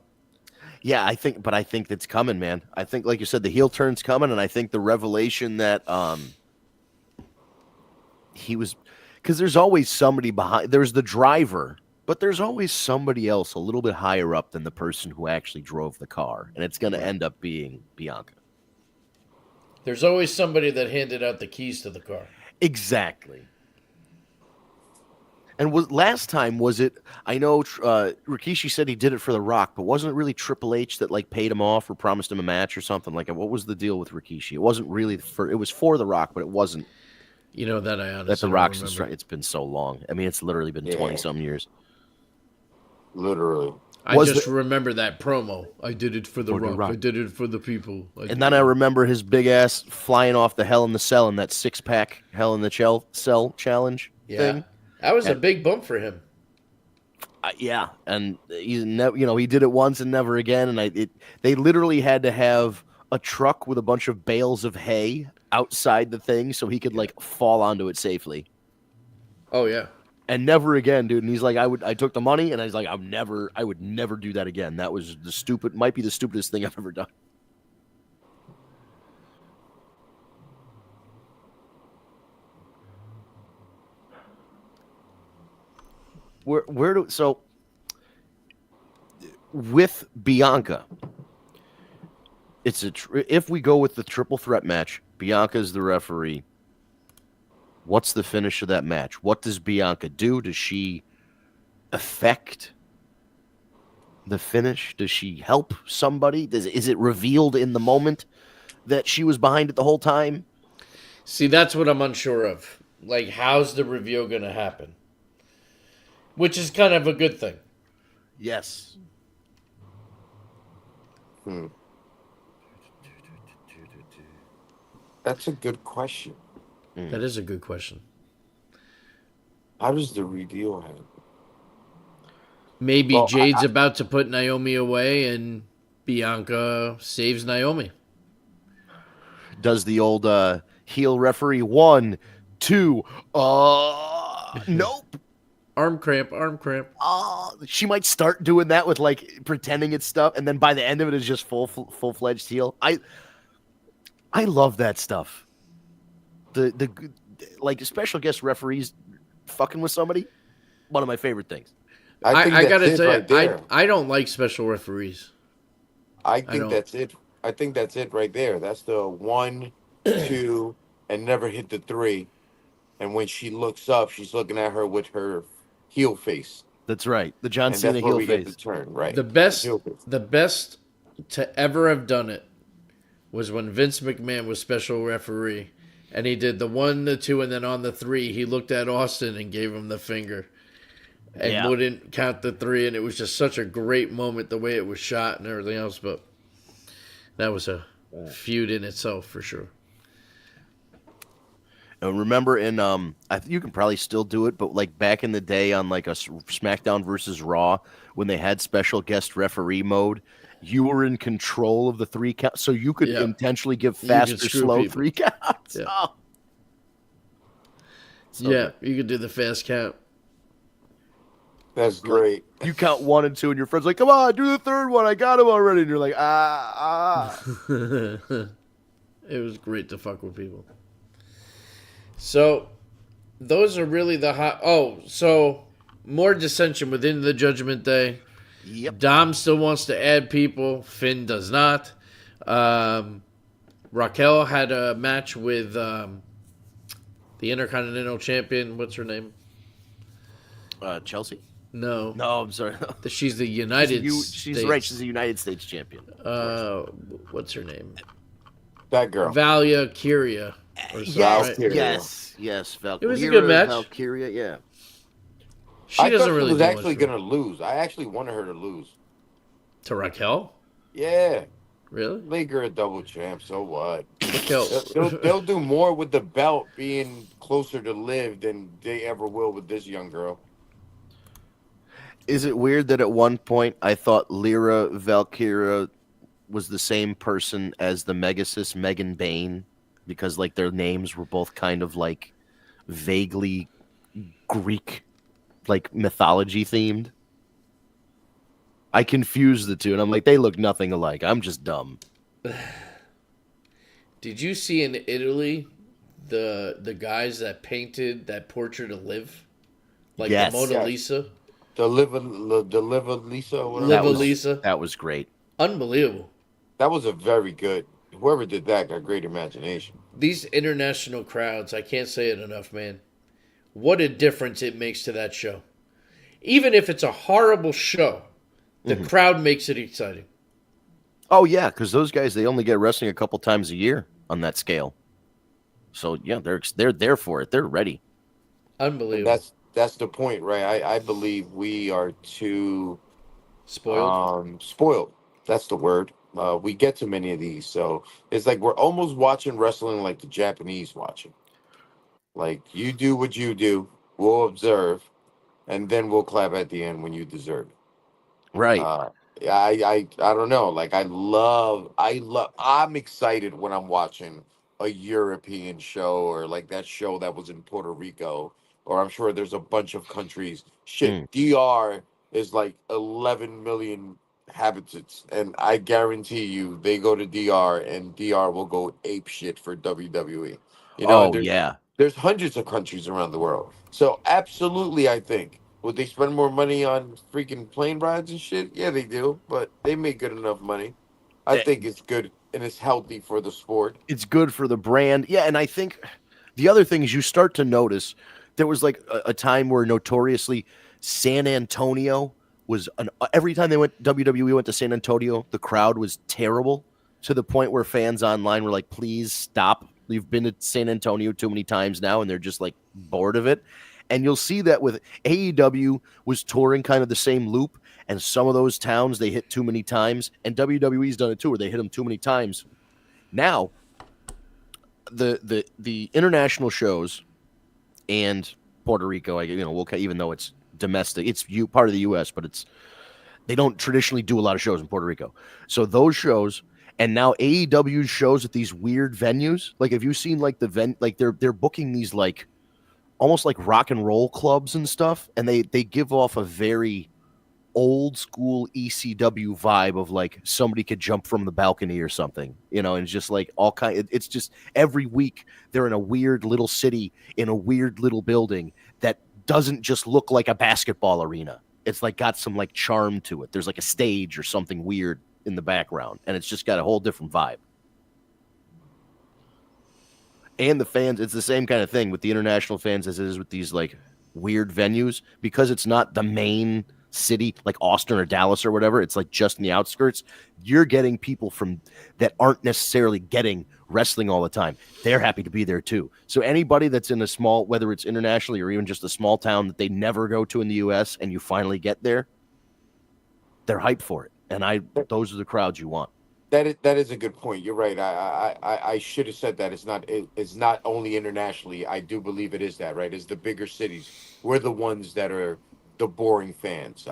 S3: Yeah, I think that's coming, man. I think, like you said, the heel turn's coming, and I think the revelation that he was, because there's always somebody behind. There's the driver, but there's always somebody else a little bit higher up than the person who actually drove the car, and it's going to end up being Bianca.
S2: there's always somebody that handed out the keys to the car.
S3: Exactly. And last time, was it? I know Rikishi said he did it for The Rock, but wasn't it really Triple H that like paid him off or promised him a match or something like that? What was the deal with Rikishi? It wasn't really it was for The Rock, but it wasn't.
S2: You know that I honestly
S3: That The
S2: don't
S3: Rock's
S2: remember.
S3: it's been so long. I mean, it's literally been
S4: Yeah.
S3: 20-some years.
S4: Literally.
S2: I
S3: Was
S2: just remember that promo. I did it for the
S3: For The
S2: Rock.
S3: Rock.
S2: I did it for the people.
S3: And then I remember his big ass flying off the Hell in the Cell in that 6-pack Hell in the Cell challenge thing.
S2: That was a big bump for him.
S3: Yeah, and he he did it once and never again. And they literally had to have a truck with a bunch of bales of hay outside the thing so he could like fall onto it safely.
S2: Oh yeah.
S3: And never again, dude. And he's like, I took the money, and I was like, I would never do that again. That was might be the stupidest thing I've ever done. So with Bianca, it's if we go with the triple threat match, Bianca's the referee. What's the finish of that match? What does Bianca do? Does she affect the finish? Does she help somebody? Is it revealed in the moment that she was behind it the whole time?
S2: See, that's what I'm unsure of. Like, how's the reveal going to happen? Which is kind of a good thing.
S3: Yes.
S4: That's a good question.
S2: That is a good question.
S4: How does the reveal happen?
S2: Maybe
S4: Well,
S2: Jade's about to put Naomi away and Bianca saves Naomi.
S3: Does the old heel referee 1, 2, nope.
S2: Arm cramp, arm cramp.
S3: She might start doing that with like pretending it's stuff, and then by the end of it is just full-fledged heel. I love that stuff. The like special guest referees fucking with somebody, one of my favorite things.
S2: I gotta
S4: that's it
S2: tell you,
S4: right there.
S2: I don't like special referees.
S4: I
S2: don't-
S4: think that's it. I think that's it right there. That's the 1, 2, and never hit the 3. And when she looks up, she's looking at her with her heel face.
S3: That's right. The John
S4: And
S3: Cena
S4: that's where
S3: heel
S4: we get the
S3: face.
S4: turn, right?
S2: The best
S4: Heel face.
S2: to ever have done it was when Vince McMahon was special referee, and he did the 1, the 2, and then on the 3, he looked at Austin and gave him the finger, and
S3: Yeah.
S2: wouldn't count the 3, and it was just such a great moment the way it was shot and everything else. But that was a feud in itself for sure.
S3: And remember in you can probably still do it, but like back in the day on like a SmackDown versus Raw when they had special guest referee mode, you were in control of the 3 count, so you could
S2: Yeah.
S3: intentionally give
S2: You could
S3: fast or
S2: screw
S3: slow
S2: people.
S3: 3 counts.
S2: Yeah.
S3: Oh. So
S2: Yeah, you could do the fast count.
S4: That's great.
S3: You count 1 and 2, and your friend's like, "Come on, do the third one. I got him already." And you're like, "Ah."
S2: It was great to fuck with people. So, those are really the hot. Oh, so more dissension within the Judgment Day.
S3: Yep.
S2: Dom still wants to add people. Finn does not. Raquel had a match with the Intercontinental Champion. What's her name?
S3: Chelsea?
S2: No.
S3: No, I'm sorry.
S2: She's the United States.
S3: She's right. She's a United States champion.
S2: What's her name?
S4: That girl.
S2: Valia Kyria. Or something,
S3: Yes,
S2: right?
S3: yes. Valkyria,
S2: It was a good match.
S3: Valkyria, yeah.
S2: She
S4: I
S2: doesn't
S4: thought
S2: really
S4: she was
S2: do
S4: actually
S2: much for-
S4: going to lose. I actually wanted her to lose.
S2: To Raquel?
S4: Yeah.
S2: Really?
S4: Make her a double champ. So what?
S2: Raquel.
S4: They'll do more with the belt being closer to Liv than they ever will with this young girl.
S3: Is it weird that at one point I thought Lyra Valkyria was the same person as the Megasis Megan Bain? Because like their names were both kind of like vaguely Greek, like mythology themed. I confused the two, and I'm like, they look nothing alike. I'm just dumb.
S2: Did you see in Italy the guys that painted that portrait of Liv? Like
S3: Yes.
S2: the Mona
S4: Yes.
S2: Lisa?
S4: The Liv Lisa, or whatever.
S2: Liv Lisa?
S3: That was great.
S2: Unbelievable.
S4: That was a very good. Whoever did that got great imagination.
S2: These international crowds, I can't say it enough, man. What a difference it makes to that show. Even if it's a horrible show, the crowd makes it exciting.
S3: Oh yeah, because those guys, they only get wrestling a couple times a year on that scale. So yeah, they're there for it. They're ready.
S2: Unbelievable.
S4: That's the point, right? I believe we are too
S2: Spoiled.
S4: spoiled. That's the word. We get to many of these, so it's like we're almost watching wrestling like the Japanese watching. Like, you do what you do, we'll observe, and then we'll clap at the end when you deserve it.
S3: Right.
S4: I don't know. Like, I'm excited when I'm watching a European show, or like that show that was in Puerto Rico, or I'm sure there's a bunch of countries. Shit, DR is like 11 million inhabitants, and I guarantee you they go to DR and DR will go ape shit for WWE. You know,
S3: Oh yeah.
S4: there's hundreds of countries around the world. So absolutely, I think, would they spend more money on freaking plane rides and shit? Yeah, they do, but they make good enough money. I think it's good and it's healthy for the sport.
S3: It's good for the brand. Yeah, and I think the other thing is you start to notice there was like a time where notoriously San Antonio was every time WWE went to San Antonio, the crowd was terrible to the point where fans online were like, please stop. You've been to San Antonio too many times now, and they're just like bored of it. And you'll see that with AEW was touring kind of the same loop, and some of those towns they hit too many times, and WWE's done it too, where they hit them too many times. Now, the international shows and Puerto Rico, even though it's domestic, it's part of the U.S., but they don't traditionally do a lot of shows in Puerto Rico. So those shows. And now AEW shows at these weird venues. Like, have you seen like they're booking these like almost like rock and roll clubs and stuff, and they give off a very old school ECW vibe of like somebody could jump from the balcony or something, and it's just like all kind. It's just every week they're in a weird little city in a weird little building that doesn't just look like a basketball arena. It's like got some like charm to it. There's like a stage or something weird in the background, and it's just got a whole different vibe. And the fans, it's the same kind of thing with the international fans as it is with these like weird venues, because it's not the main city like Austin or Dallas or whatever. It's like just in the outskirts. You're getting people from that aren't necessarily getting wrestling all the time. They're happy to be there too. So anybody that's in a small, whether it's internationally or even just a small town that they never go to in the US, and you finally get there, they're hyped for it. And those are the crowds you want.
S4: That is a good point. You're right. I should have said that. It's not only internationally. I do believe it is that, right? It's the bigger cities. We're the ones that are the boring fans.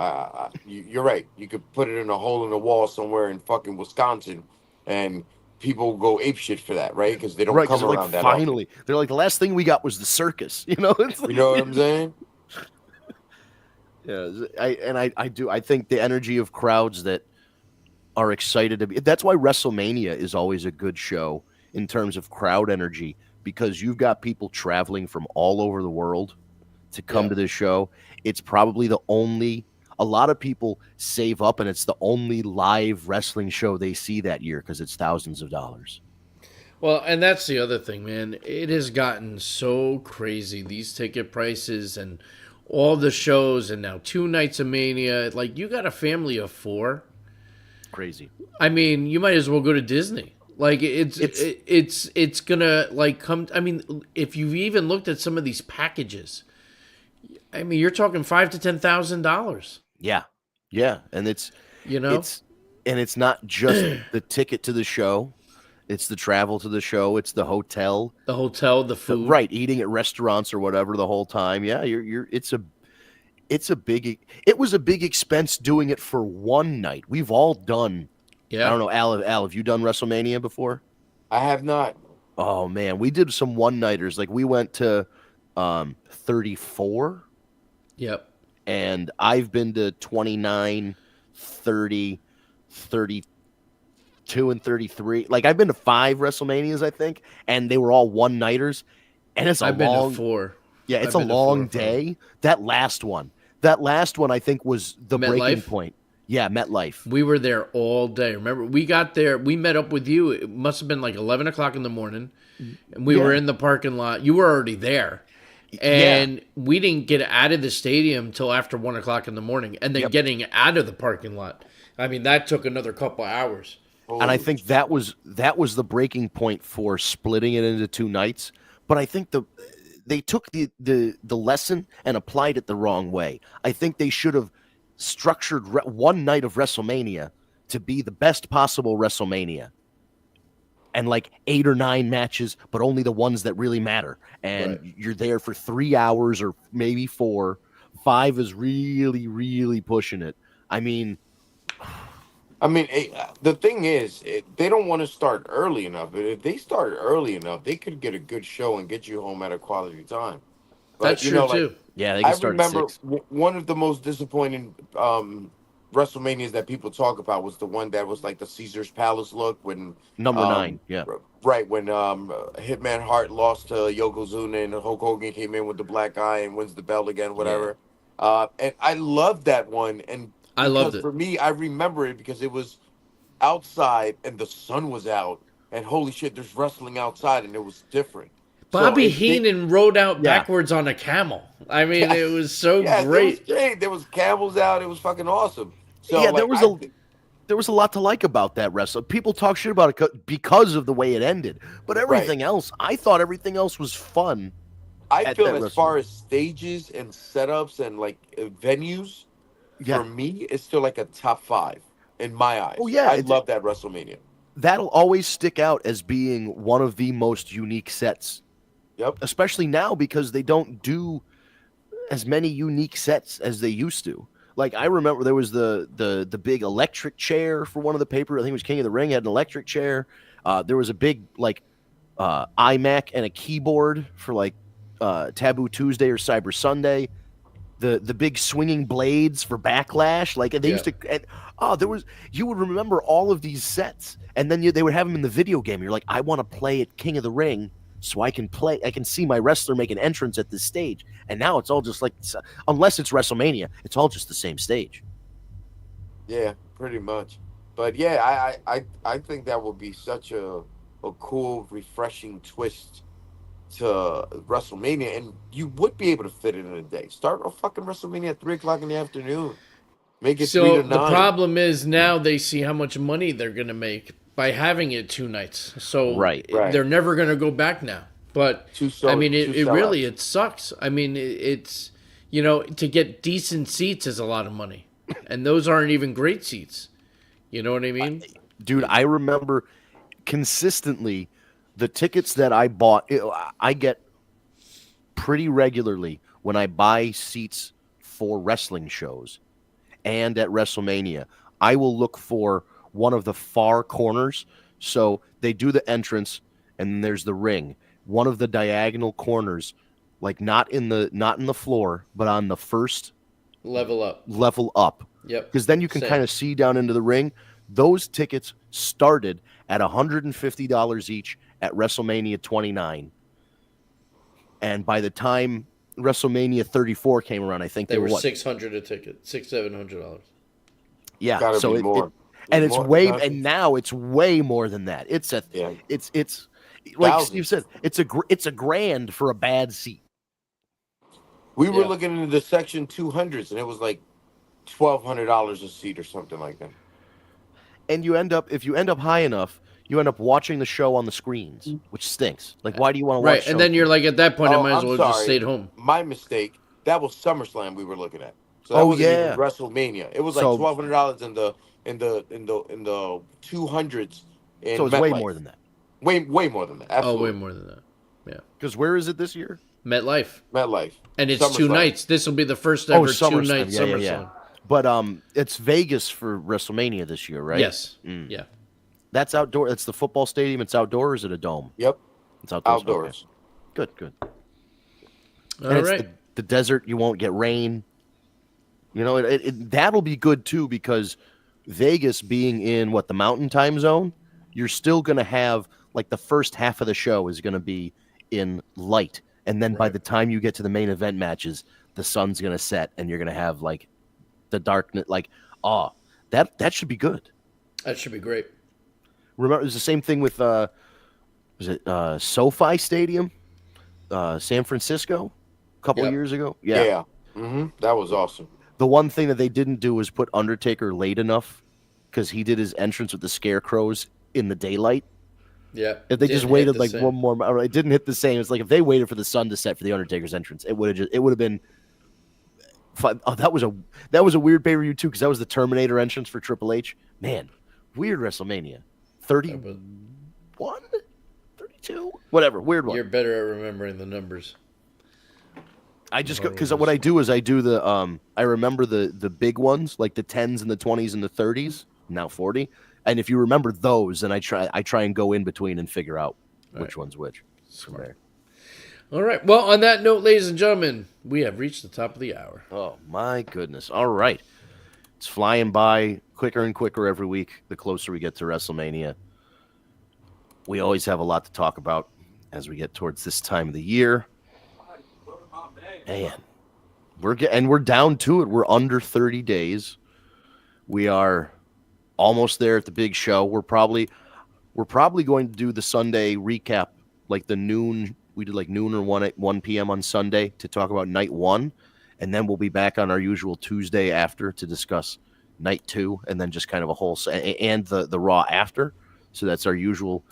S4: You're right. You could put it in a hole in the wall somewhere in fucking Wisconsin, and people go apeshit for that, right? Because they don't come around
S3: like,
S4: that
S3: finally, they're like, the last thing we got was the circus. It's like,
S4: often. You know what I'm saying?
S3: Yeah, I think the energy of crowds that are excited to be. That's why WrestleMania is always a good show in terms of crowd energy, because you've got people traveling from all over the world to come
S2: Yeah.
S3: to this show. It's probably the only. A lot of people save up, and it's the only live wrestling show they see that year because it's thousands of dollars.
S2: Well, and that's the other thing, man. It has gotten so crazy, these ticket prices and all the shows, and now 2 nights of Mania. Like, you got a family of 4.
S3: Crazy.
S2: I mean, you might as well go to Disney. Like, it's gonna like come. I mean, if you've even looked at some of these packages, I mean, you're talking $5,000 to $10,000.
S3: Yeah, yeah, and it's
S2: You know,
S3: it's not just the ticket to the show. It's the travel to the show. It's the hotel.
S2: the hotel, the food,
S3: Right, eating at restaurants or whatever the whole time. Yeah, it's a big. It was a big expense doing it for one night. We've all done.
S2: Yeah,
S3: I don't know, Al, have you done WrestleMania before?
S4: I have not.
S3: Oh man, we did some one nighters. Like we went to 34,
S2: Yep.
S3: and I've been to 29, 30, 32, and 33. Like I've been to 5 WrestleManias, I think, and they were all one nighters. And it's a
S2: I've been
S3: long,
S2: to 4.
S3: yeah, it's
S2: I've
S3: a
S2: been to 4 or
S3: long
S2: 5.
S3: day. That last one, I think was the breaking
S2: MetLife?
S3: point. Yeah, MetLife.
S2: We were there all day. Remember, we got there. We met up with you. It must have been like 11 o'clock in the morning, and we were
S3: Yeah.
S2: in the parking lot. You were already there, and we didn't get out of the stadium till after 1 o'clock in the morning. And then
S3: Yep.
S2: getting out of the parking lot, I mean, that took another couple hours.
S3: And I think that was the breaking point for splitting it into 2 nights. But I think they took the lesson and applied it the wrong way. I think they should have structured one night of WrestleMania to be the best possible WrestleMania, and like 8 or 9 matches, but only the ones that really matter. And
S2: Right.
S3: you're there for 3 hours or maybe 4. 5 is really, really pushing it. I mean,
S4: The thing is, they don't want to start early enough. But if they start early enough, they could get a good show and get you home at a quality time. But,
S2: That's true too.
S3: yeah, they can
S4: I
S3: start
S4: remember
S3: at 6.
S4: one of the most disappointing WrestleManias that people talk about was the one that was like the Caesar's Palace look when
S3: Number
S4: um,
S3: 9, yeah.
S4: right when Hitman Hart lost to Yokozuna and Hulk Hogan came in with the black eye and wins the belt again, whatever. And I loved that one, and
S2: I loved
S4: because
S2: it.
S4: for me, I remember it because it was outside and the sun was out, and holy shit, there's wrestling outside, and it was different.
S2: Bobby
S4: So it-
S2: Heenan rode out
S3: Yeah.
S2: backwards on a camel. I mean, it was so
S4: Yes, it
S2: great.
S4: was great. There was camels out. It was fucking awesome. So
S3: Yeah,
S4: like,
S3: there was a lot to like about that wrestle. People talk shit about it because of the way it ended, but everything else, I thought everything else was fun.
S4: I
S3: at
S4: feel
S3: that
S4: as far as stages and setups and like venues,
S3: Yeah,
S4: for me, it's still like a top 5 in my eyes.
S3: Oh, yeah,
S4: I
S3: it's-
S4: love that WrestleMania.
S3: that'll always stick out as being one of the most unique sets,
S4: Yep.
S3: especially now because they don't do as many unique sets as they used to. Like I remember there was the big electric chair for one of the paper. I think it was King of the Ring had an electric chair. There was a big like iMac and a keyboard for like Taboo Tuesday or Cyber Sunday. The big swinging blades for Backlash, like they used to. And, there was you would remember all of these sets, and then they would have them in the video game. You're like, I want to play at King of the Ring, so I can play. I can see my wrestler make an entrance at this stage. And now it's all just like, unless it's WrestleMania, it's all just the same stage.
S4: Yeah, pretty much. But yeah, I think that would be such a cool, refreshing twist to WrestleMania, and you would be able to fit it in a day. Start a fucking WrestleMania at 3 o'clock in the afternoon. Make it 3
S2: So
S4: to
S2: the
S4: 9.
S2: problem is now they see how much money they're going to make by having it 2 nights. So
S3: Right.
S2: they're never going to go back now. But I mean, it really it sucks. I mean, it's to get decent seats is a lot of money, and those aren't even great seats. You know what I mean?
S3: Dude, I remember consistently the tickets that I bought. I get pretty regularly when I buy seats for wrestling shows and at WrestleMania. I will look for one of the far corners. So they do the entrance, and then there's the ring. One of the diagonal corners, like not in the floor, but on the first
S2: Level up. Yep.
S3: Because then you can
S2: Same.
S3: kind of see down into the ring. Those tickets started at $150 each at WrestleMania 29. And by the time WrestleMania 34 came around, I think
S2: They were
S3: what?
S2: $600 a ticket, $700.
S3: Yeah,
S4: Gotta
S3: so
S4: be more.
S3: and it's
S4: More,
S3: way,
S4: Johnson?
S3: and now it's way more than that. It's like
S4: Thousands.
S3: Steve said, it's a grand for a bad seat.
S4: We were
S2: Yeah.
S4: looking into the section 200s, and it was like $1,200 a seat or something like that.
S3: And if you end up high enough, you end up watching the show on the screens, which stinks. Like, why do you want to watch?
S2: Right, and then you're like, at that point, I might as well just stayed home.
S4: My mistake. That was SummerSlam we were looking at. So that
S3: Oh,
S4: wasn't
S3: yeah.
S4: even WrestleMania. It was like
S3: So-
S4: $1,200 in the 200s.
S3: So it's way more than that.
S4: Way more than that.
S2: Oh,
S4: Absolutely.
S2: way more than that. Yeah.
S3: Because where is it this year?
S2: MetLife.
S4: MetLife.
S2: And it's 2
S4: SummerSlam.
S2: nights. This will be the first ever 2-night SummerSlam.
S3: Yeah. But it's Vegas for WrestleMania this year, right?
S2: Yes. Yeah.
S3: That's outdoor. It's the football stadium. It's outdoor. Or is it a dome?
S4: Yep.
S3: It's outdoors.
S4: Outdoors.
S3: Okay. Good.
S2: All
S3: And it's
S2: right.
S3: the desert. You won't get rain. You know, that'll be good too, because Vegas being in the mountain time zone, you're still going to have like the first half of the show is going to be in light. And then by the time you get to the main event matches, the sun's going to set and you're going to have like the darkness. Like, that should be good.
S2: That should be great.
S3: Remember, it was the same thing with was it SoFi Stadium, San Francisco, a couple of years ago.
S4: Yeah. Mm-hmm. That was awesome.
S3: The one thing that they didn't do was put Undertaker late enough, because he did his entrance with the scarecrows in the daylight.
S2: Yeah.
S3: If they
S2: Didn't
S3: just
S2: hit
S3: waited
S2: the
S3: like
S2: same.
S3: one more, it didn't hit the same. It's like if they waited for the sun to set for the Undertaker's entrance, it would have been. Oh, that was a weird pay-per-view too, because that was the Terminator entrance for Triple H. Man, weird WrestleMania. 31, 32, whatever, weird one.
S2: You're better at remembering the numbers.
S3: I just because what I do is I do the I remember the big ones, like the 10s and the 20s and the 30s, now 40. And if you remember those, then I try and go in between and figure out which one's which. From
S2: All right. Well, on that note, ladies and gentlemen, we have reached the top of the hour.
S3: Oh my goodness. All right. It's flying by quicker and quicker every week the closer we get to WrestleMania. We always have a lot to talk about as we get towards this time of the year. Man, we're down to it. We're under 30 days. We are almost there at the big show. We're probably going to do the Sunday recap, like the noon. We did like noon or 1 p.m. on Sunday to talk about night 1, and then we'll be back on our usual Tuesday after to discuss night 2, and then just kind of a whole and the Raw after. So that's our usual.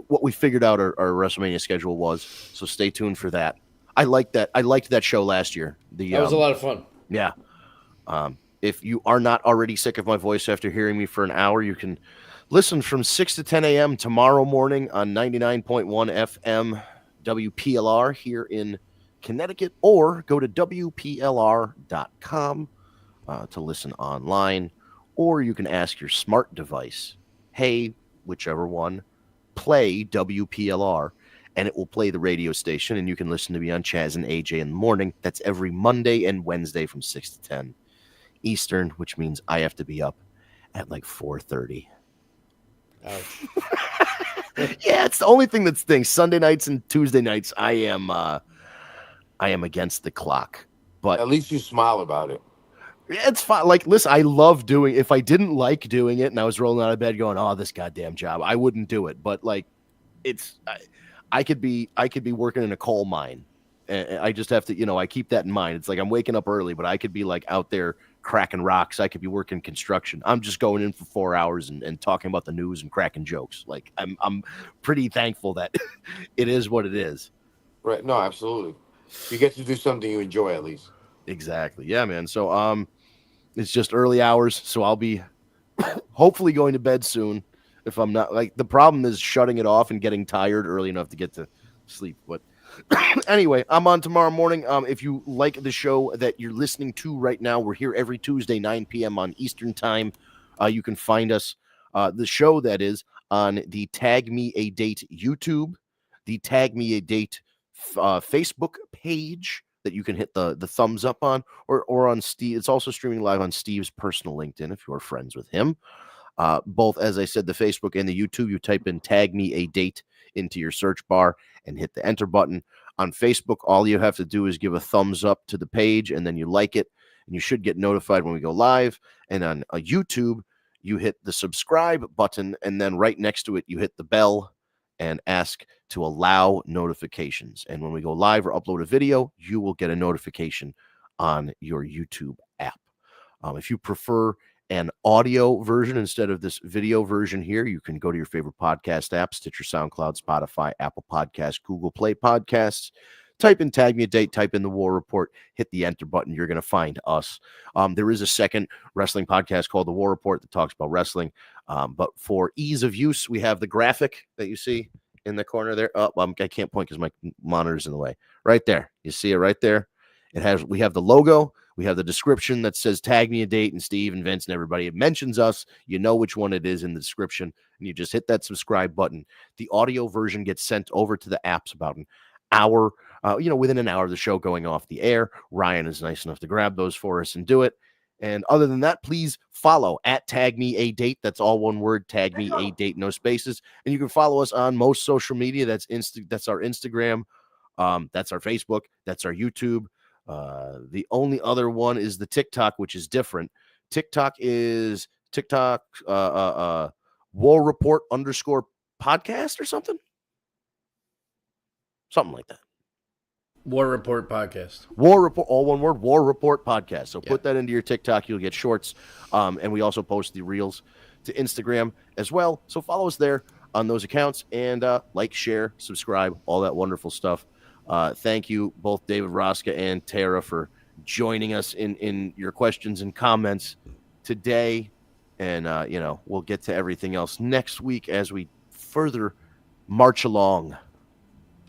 S3: What we figured out our WrestleMania schedule was. So stay tuned for that. I liked that show last year.
S2: That was a lot of fun.
S3: Yeah. If you are not already sick of my voice after hearing me for an hour, you can listen from 6 to 10 a.m. tomorrow morning on 99.1 FM WPLR here in Connecticut, or go to WPLR.com to listen online, or you can ask your smart device, hey, whichever one, play WPLR, and it will play the radio station, and you can listen to me on Chaz and AJ in the morning. That's every Monday and Wednesday from 6 to 10 Eastern, which means I have to be up at like 4:30.
S2: Ouch.
S3: Yeah, it's the only thing that stinks. Sunday nights and Tuesday nights, I am against the clock. But
S4: At least you smile about it.
S3: it's fine. Like, listen, I love doing. If I didn't like doing it, and I was rolling out of bed going, "Oh, this goddamn job," I wouldn't do it. But like, I could be working in a coal mine. And I just have to, I keep that in mind. It's like I'm waking up early, but I could be like out there cracking rocks. I could be working construction. I'm just going in for 4 hours and talking about the news and cracking jokes. Like I'm pretty thankful that it is what it is.
S4: Right. No, absolutely. You get to do something you enjoy at least.
S3: Exactly. Yeah, man. So it's just early hours, so I'll be hopefully going to bed soon. If I'm not, like, the problem is shutting it off and getting tired early enough to get to sleep. But anyway, I'm on tomorrow morning. If you like the show that you're listening to right now, we're here every Tuesday, 9 p.m. on Eastern time. You can find us, the show that is, on the Tag Me a Date YouTube, the Tag Me a Date Facebook page, that you can hit the thumbs up on, or on Steve. It's also streaming live on Steve's personal LinkedIn if you're friends with him. Both, as I said, the Facebook and the YouTube, you type in Tag Me a Date into your search bar and hit the enter button. On Facebook, all you have to do is give a thumbs up to the page, and then you like it, and you should get notified when we go live. And on a YouTube, you hit the subscribe button, and then right next to it, you hit the bell and ask to allow notifications. And when we go live or upload a video, you will get a notification on your YouTube app. If you prefer an audio version instead of this video version here, you can go to your favorite podcast app, Stitcher, SoundCloud, Spotify, Apple Podcasts, Google Play Podcasts. Type in Tag Me a Date, type in the War Report, hit the enter button. You're going to find us. There is a second wrestling podcast called The War Report that talks about wrestling. But for ease of use, we have the graphic that you see in the corner there. Oh, I can't point because my monitor's in the way. Right there. You see it right there? We have the logo. We have the description that says Tag Me a Date, and Steve and Vince and everybody. It mentions us. You know which one it is in the description, and you just hit that subscribe button. The audio version gets sent over to the apps about an hour, within an hour of the show going off the air. Ryan is nice enough to grab those for us and do it. And other than that, please follow at Tag Me a Date. That's all one word, Tag Me a Date, no spaces. And you can follow us on most social media. That's our Instagram. That's our Facebook. That's our YouTube. The only other one is the TikTok, which is different. TikTok is War Report _podcast or something like that.
S2: War Report Podcast.
S3: War Report, all one word, War Report Podcast. So put that into your TikTok. You'll get shorts. And we also post the reels to Instagram as well. So follow us there on those accounts and like, share, subscribe, all that wonderful stuff. Thank you, both David Roska and Tara, for joining us in your questions and comments today. And, we'll get to everything else next week as we further march along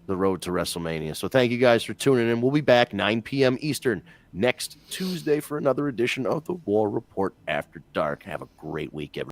S3: the road to WrestleMania. So thank you guys for tuning in. We'll be back 9 p.m. Eastern next Tuesday for another edition of the War Report After Dark. Have a great week, everybody.